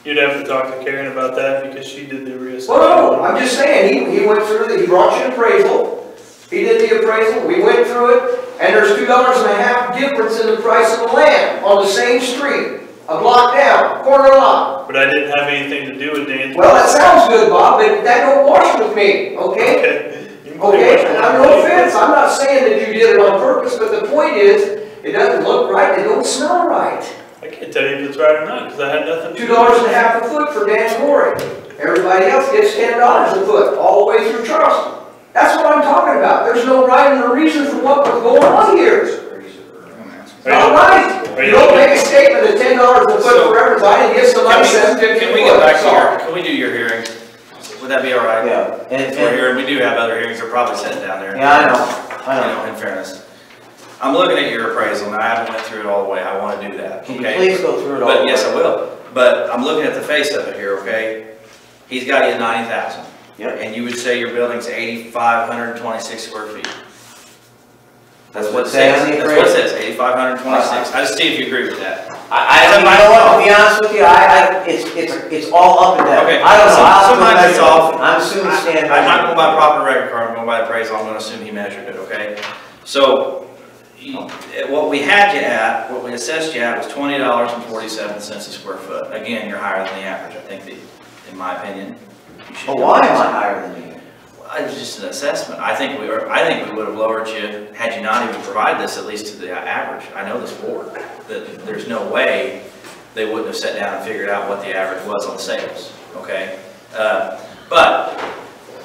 You'd have to talk to Karen about that because she did the reassessment. Well, no, I'm just saying, he went through he brought you an appraisal. He did the appraisal, we went through it, and there's $2.50 difference in the price of the land on the same street, a block down, corner lot. But I didn't have anything to do with Dan's. Well, that sounds good, Bob, but that don't wash with me, okay? Okay, and I'm no offense, I'm not saying that you did it on purpose, but the point is, it doesn't look right, it don't smell right. I can't tell you if it's right or not, because I had nothing to do $2.50 a foot for Dan Corey. Everybody else gets $10 a foot, all the way through Charleston. That's what I'm talking about. There's no rhyme or reason for what was going on here. It's not right. You don't make a statement of $10 a foot for everybody and get somebody $750. Can we get back to your, can we do your hearing? Would that be all right? Yeah. And we're here, we do have other hearings, they're probably sitting down there. Yeah, I know. You know, in fairness. I'm looking at your appraisal, and I haven't went through it all the way. I want to do that. Can okay? you please go through it all the way? But yes, I will. But I'm looking at the face of it here, okay? He's got you at 90,000. Yep. And you would say your building's 8,526 square feet. That's what it says. That's what it says, 8,526. I just see if you agree with that. You know what, to be honest with you, it's all up and down. Okay. I don't know. Sometimes it's off. I'm assuming Stan. I'm not going by proper record card, I'm going by appraisal. I'm going to assume he measured it, okay? So, what we had you at, what we assessed you at was $20.47 a square foot. Again, you're higher than the average. I think that, in my opinion, you should. Well, why am I higher than you? It was just an assessment. I think we would have lowered you had you not even provided this at least to the average. I know this board that there's no way they wouldn't have sat down and figured out what the average was on sales. Okay, but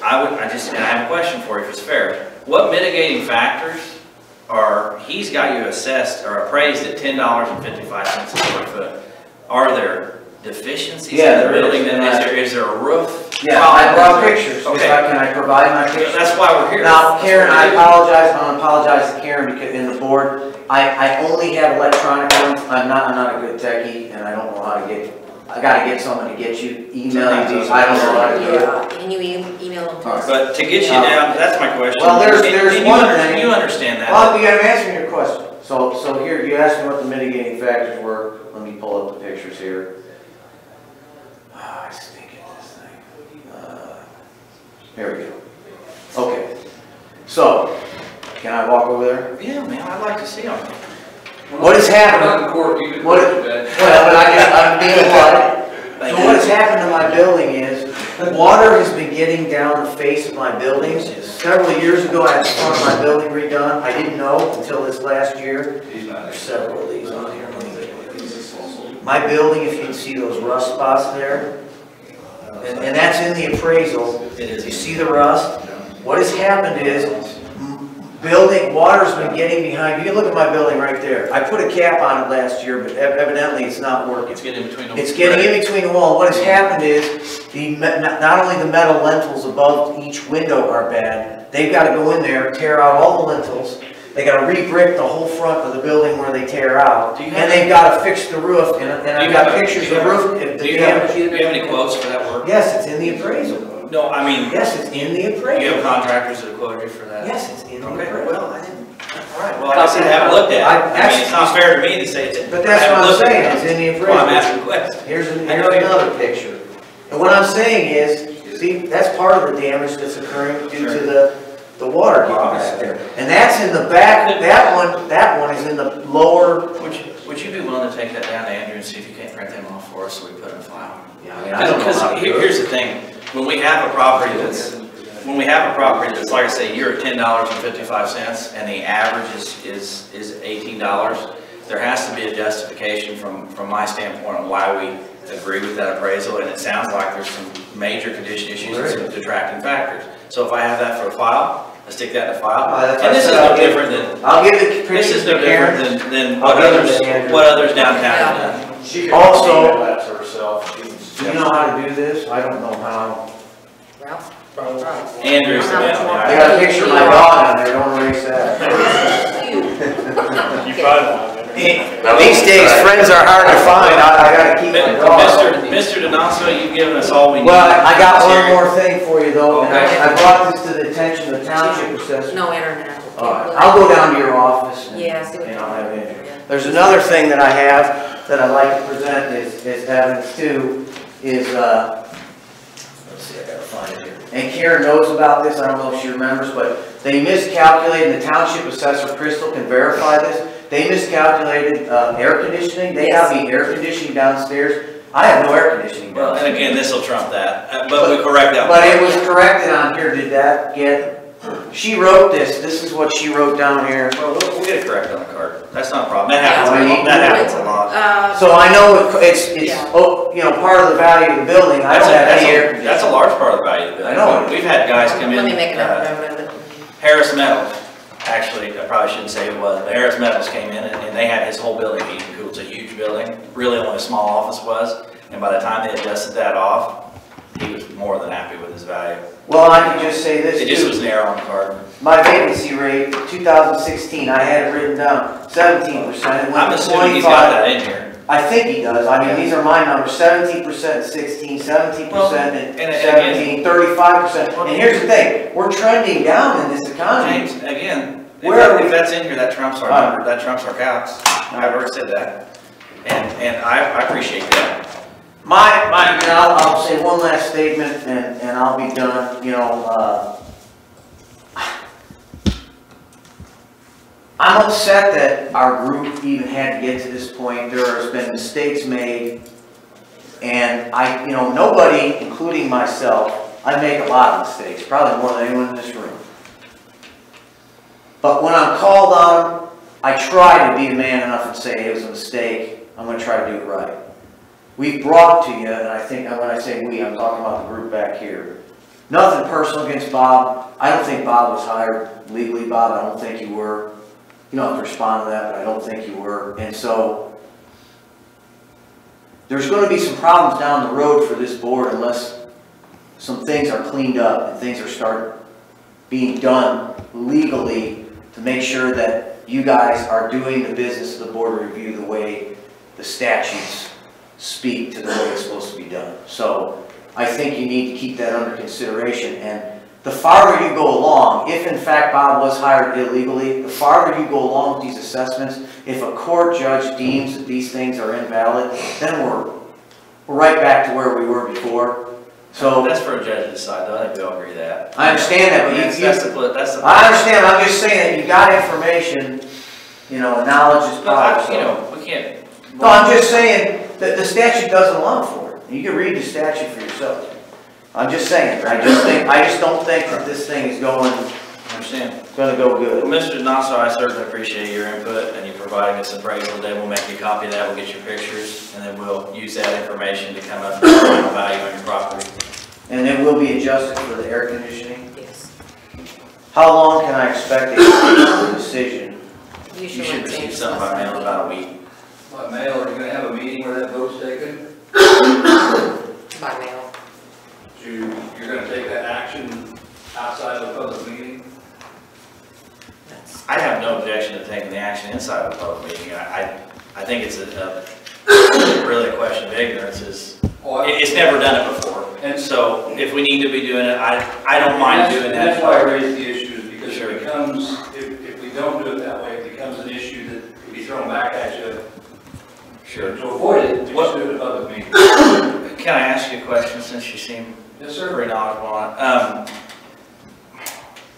I have a question for you if it's fair. What mitigating factors are he's got you assessed or appraised at $10.55 a square foot? Are there deficiencies in the building? Is there a roof? Yeah, I brought pictures. Okay. Can I provide my pictures? That's why we're here. Now, Karen, I apologize. I'm going to apologize to Karen because in the board, I only have electronic ones. I'm not a good techie, and I don't know how to get. I got to get someone to get you email these. I don't know how to do it. Can you email them? But to get you down, that's my question. Well, there's one thing. You understand that? Well, I'm answering your question. So here, you asked me what the mitigating factors were. Let me pull up the pictures here. I stink at this thing. Here we go. Okay. So, can I walk over there? Yeah, man, I'd like to see them. What is happening? I'm being polite. So what has happened to my building is, Water has been getting down the face of my buildings. Several years ago, I had the front of my building redone. I didn't know until this last year. There's several of these on here. My building, if you can see those rust spots there, and that's in the appraisal. You see the rust? What has happened is, water's been getting behind. You can look at my building right there. I put a cap on it last year, but evidently it's not working. It's getting in between the It's getting in between the wall. What has happened is, not only the metal lintels above each window are bad, they've got to go in there, tear out all the lintels. They got to re-brick the whole front of the building where they tear out, and they've got to fix the roof. And I've got pictures of the roof. Do you have any quotes for that work? Yes, it's in the appraisal. No, I mean. Yes, it's in the appraisal. You have contractors that have quoted you for that? Yes, it's in the Okay, appraisal. well, I didn't. All right, well, I guess I haven't looked at it. I mean, it's not fair to me to say it's. But that's what I'm saying, it's in the appraisal. Well, I'm asking questions. Here's another picture. And what I'm saying is, see, that's part of the damage that's occurring due to the water getting back there. And that's in the back, that one is in the lower. Would you be willing to take that down to Andrew and see if you can't print them off for us so we put it in a file? Yeah, I mean, I don't know how to do it. Here's the thing, when we have a property that's, like I say, you're at $10.55 and the average is $18, there has to be a justification from my standpoint on why we agree with that appraisal, and it sounds like there's some major condition issues and some detracting factors. So if I have that for a file, I stick that in a file. And this is no different than, I'll give the pictures to Karen. than what others downtown have done. She can Also, email that to herself. do you know how to do this? I don't know how. Well, Andrew's the man. I got a picture of my dog on there, don't erase that. You find one. These days, friends are hard to find. I gotta keep my dog. Mr. Donato, you've given us all we need. Well, I got one more thing for you though, and I brought this to the attention of the township assessor. No internet. I'll go down to your office and Yeah, see what I'll have it. Yeah. There's another thing that I have that I'd like to present as evidence too, is, let's see, I gotta find it here. And Karen knows about this, I don't know if she remembers, but they miscalculated, the township assessor, Crystal, can verify this. They miscalculated air conditioning. They have the air conditioning downstairs. I have no air conditioning Well, downstairs. and again, this will trump that, but we correct that. But it was corrected on here. Did that get? She wrote this. This is what she wrote down here. Well, we'll get it corrected on the card. That's not a problem. That happens a lot. So I know it's you know, part of the value of the building. I don't have any air. That's a large part of the value of the building. I know. We've had guys come in. Let me make another note of it. Harris Metals, actually, I probably shouldn't say who it was, but Harris Metals came in and they had his whole building heated and cooled. It's a huge building, really only a small office was. And by the time they adjusted that off, he was more than happy with his value. Well, I can just say this It just too. was an error on the card. My vacancy rate, 2016, I had it written down, 17%. I'm assuming he's got that in here. I think he does. I mean, these are my numbers, 17% in 16, 17% in and 17, 35%. And here's the thing, we're trending down in this economy. James, again, Where are we? if that's in here, that trumps our number, that trumps our caps. I've already said that. And I appreciate that. And I'll say one last statement and I'll be done, you know, I'm upset that our group even had to get to this point. There has been mistakes made, and you know, nobody, including myself, I make a lot of mistakes, probably more than anyone in this room. But when I'm called on, I try to be a man enough and say it was a mistake. I'm going to try to do it right. We've brought to you, and I think when I say we, I'm talking about the group back here. Nothing personal against Bob. I don't think Bob was hired legally, Bob. I don't think you were. You don't have to respond to that, but I don't think you were. And so, there's going to be some problems down the road for this board unless some things are cleaned up and things are start being done legally to make sure that you guys are doing the business of the board review the way the statutes speak to the way it's supposed to be done. So, I think you need to keep that under consideration. And the farther you go along, if in fact Bob was hired illegally, the farther you go along with these assessments, if a court judge deems that these things are invalid, then we're right back to where we were before. So that's for a judge to decide, though. I think we all agree with that. I understand that, but I understand. I'm just saying that you got information, you know, knowledge is power. You know, we can't. No, I'm just saying that the statute doesn't allow for it. You can read the statute for yourself. I'm just saying, I just don't think that this thing is going, I understand. gonna go good. Well, Mr. Donasso, I certainly appreciate your input and you providing us appraisal today. We'll make you a copy of that, we'll get your pictures, and then we'll use that information to come up with the final value on your property. And it will be adjusted for the air conditioning. Yes. How long can I expect a decision? You should receive something by mail in about a week. By mail, are you gonna have a meeting where that vote's taken? By mail. You're gonna take that action outside of the public meeting? I have no objection to taking the action inside of a public meeting. I think it's really a question of ignorance. It's never done it before. And so if we need to be doing it, I don't mind doing that. That's why I raised the issue, is because Sure. it becomes, if we don't do it that way, it becomes an issue that can be thrown back at you. Sure. To avoid it, we just do it in a public meeting. Can I ask you a question since you seem Yes, sir. pretty knowledgeable on it?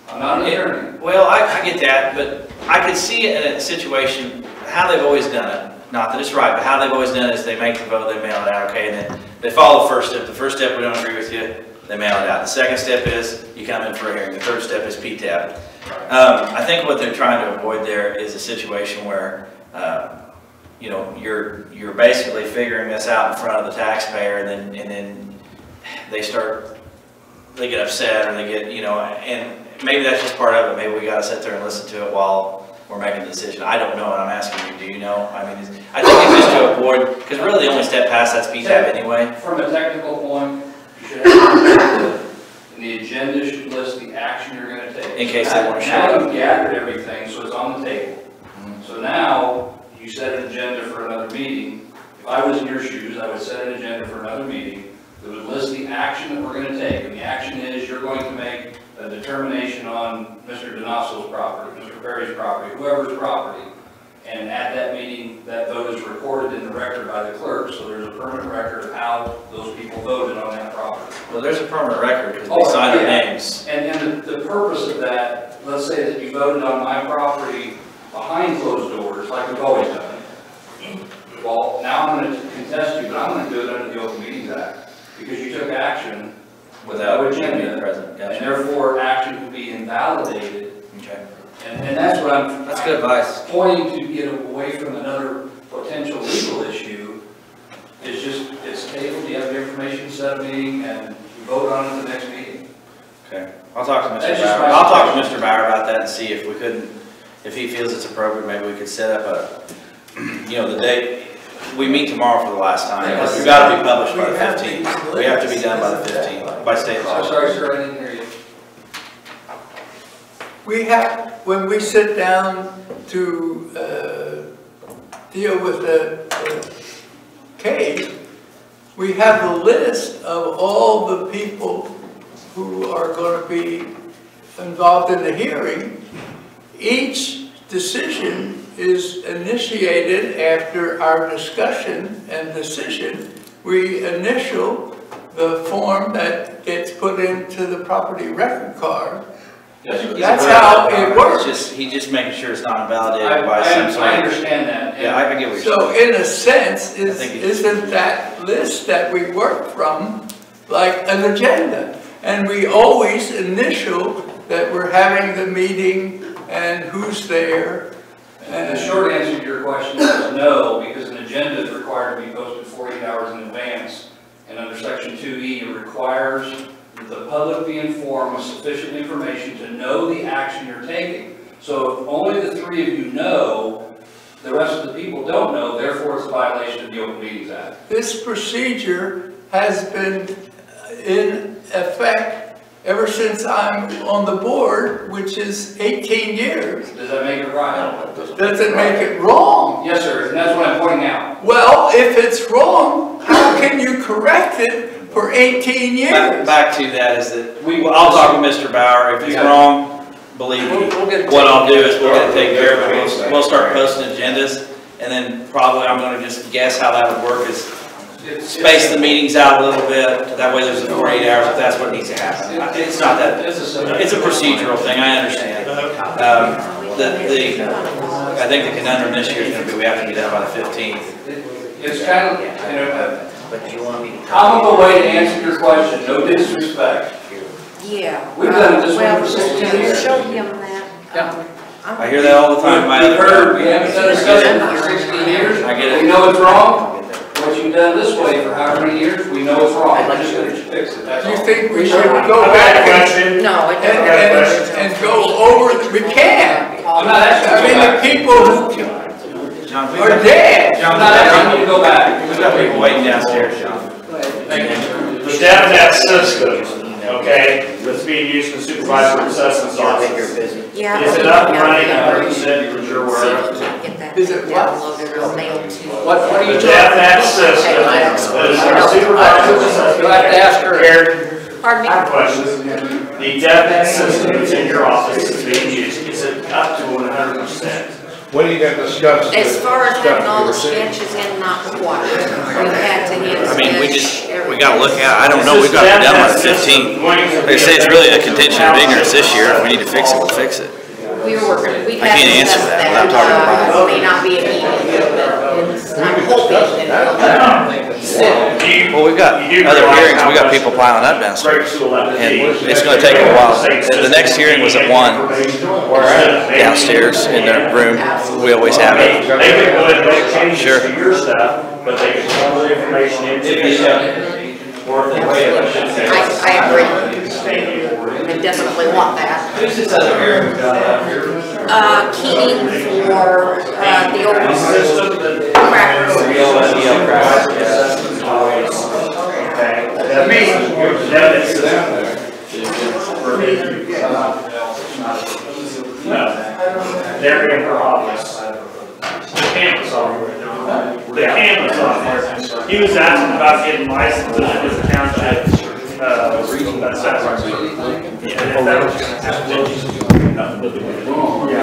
I'm not an attorney. Well, I get that, but I could see it in a situation, how they've always done it. Not that it's right, but how they've always done it is they make the vote, they mail it out, okay, and then they follow the first step. The first step, we don't agree with you, they mail it out. The second step is you come in for a hearing. The third step is PTAB. I think what they're trying to avoid there is a situation where, you know, you're basically figuring this out in front of the taxpayer, and then they get upset, or they get, you know, and maybe that's just part of it. Maybe we got to sit there and listen to it while we're making the decision. I don't know, and I'm asking you, do you know? I mean, I think it's just to avoid, because really the only step past that's PTAB anyway. From a technical point, you should have the agenda should list the action you're going to take. In case they want to share. Now you've gathered everything, so it's on the table. So now you set an agenda for another meeting. If I was in your shoes, I would set an agenda for another meeting that would list the action that we're going to take. And the action is you're going to make a determination on Mr. Donasso's property, Mr. Perry's property, whoever's property. And at that meeting, that vote is recorded in the record by the clerk, so there's a permanent record of how those people voted on that property. Well, there's a permanent record because they signed their names. And the purpose of that, let's say that you voted on my property behind closed doors, like we've always done. Well, now I'm going to contest you, but I'm going to do it under the Open Meetings Act, because you took action Without agenda, being present. Gotcha. and therefore action can be invalidated. Okay. And that's what I'm. That's good advice. Pointing to get away from another potential legal issue is just, it's tabled, you have the information, set a meeting, and you vote on it at the next meeting. Okay. I'll talk to Mr. That's just Bauer. my I'll talk to Mr. Bauer about that and see if we couldn't, if he feels it's appropriate, maybe we could set up a, you know, the date. We meet tomorrow for the last time, because we've got to be published by the 15th. We have to be done by the 15th, by state law. I'm sorry, sir, I didn't hear you. We have, when we sit down to deal with the case, we have a list of all the people who are going to be involved in the hearing. Each decision is initiated after our discussion and decision. We initial the form that gets put into the property record card. Yes, That's how it works. He's just making sure it's not invalidated by some sort of. I understand that. Yeah, I get what you're saying. So in a sense, think isn't that list that we work from like an agenda? And we always initial that we're having the meeting and who's there. The short answer to your question is no, because an agenda is required to be posted 48 hours in advance. And under section 2E, it requires that the public be informed with sufficient information to know the action you're taking. So if only the three of you know, the rest of the people don't know, therefore it's a violation of the Open Meetings Act. This procedure has been in effect ever since I'm on the board, which is 18 years. Does that make it right? Does it make it wrong? Yes, sir, and that's what I'm pointing out. Well, if it's wrong, how can you correct it for 18 years? Back to that is that I'll talk to Mr. Bauer. If he's wrong, believe me, what I'll do is we'll get it taken care of it. We'll start posting agendas, and then probably I'm going to just guess how that would work is space the meetings out a little bit. That way there's 48 hours if that's what needs to happen. It's not that, it's a procedural thing, I understand. I think the conundrum this year is going to be we have to be done by the 15th. It's kind of, you know, But you want me to I'm talk? on the way to answer your question, no disrespect. Yeah. We've done it this way Well, for 16 years. show him that. Yeah. I hear that all the time, We've heard, we haven't done it for 16 years. I get it. We know it's wrong. What you've done this way for how many years, we know it's wrong. We're just gonna fix it, that's You all. think we should go I got a back and, question. No, it and go over, we can. I'm not asking I you to mean, go the back. people who John, are dead. I'm not asking you to go back. we got people waiting downstairs, John. The DevNet system, okay, that's being used in the supervisor assessment office. Yeah. Is it up and running 100% that you're aware of? Get that Is it what? downloaded or mailed to. What are you The talking? DevNet system that is in the supervisor assessment. You'll have to ask her. Karen, Pardon me? I have questions. The DevNet system that's in your office is being used, is it up to 100%? When are you gonna discuss? As far as having all the sketches. sketches in, not required. We had to hit I mean, we sketch, just, we everything. gotta look at, I don't know, we've got it down by 15. Like I say, it's really a contention of ignorance this year. If we need to fix it, we'll fix it. We were working, we've I had can't to answer discuss that that. without talking to Brian. It may not be immediate, but it's, I'm hoping that soon. Well, we've got other hearings, we got people piling up downstairs. And it's gonna take a while. The next hearing was at 1 downstairs in the room. We always have They it. could go ahead and make changes Sure. to your stuff, but they could pull the information into your stuff. Or if they wait, I agree. I definitely want that. Who's this other hearing we've got up here? Keening for, the old crackers. Okay. That means, that is, no, they're in her office. The campus office. The campus office. He was asking about getting licensed as a township, that's that. Yeah, that was gonna happen. Yeah.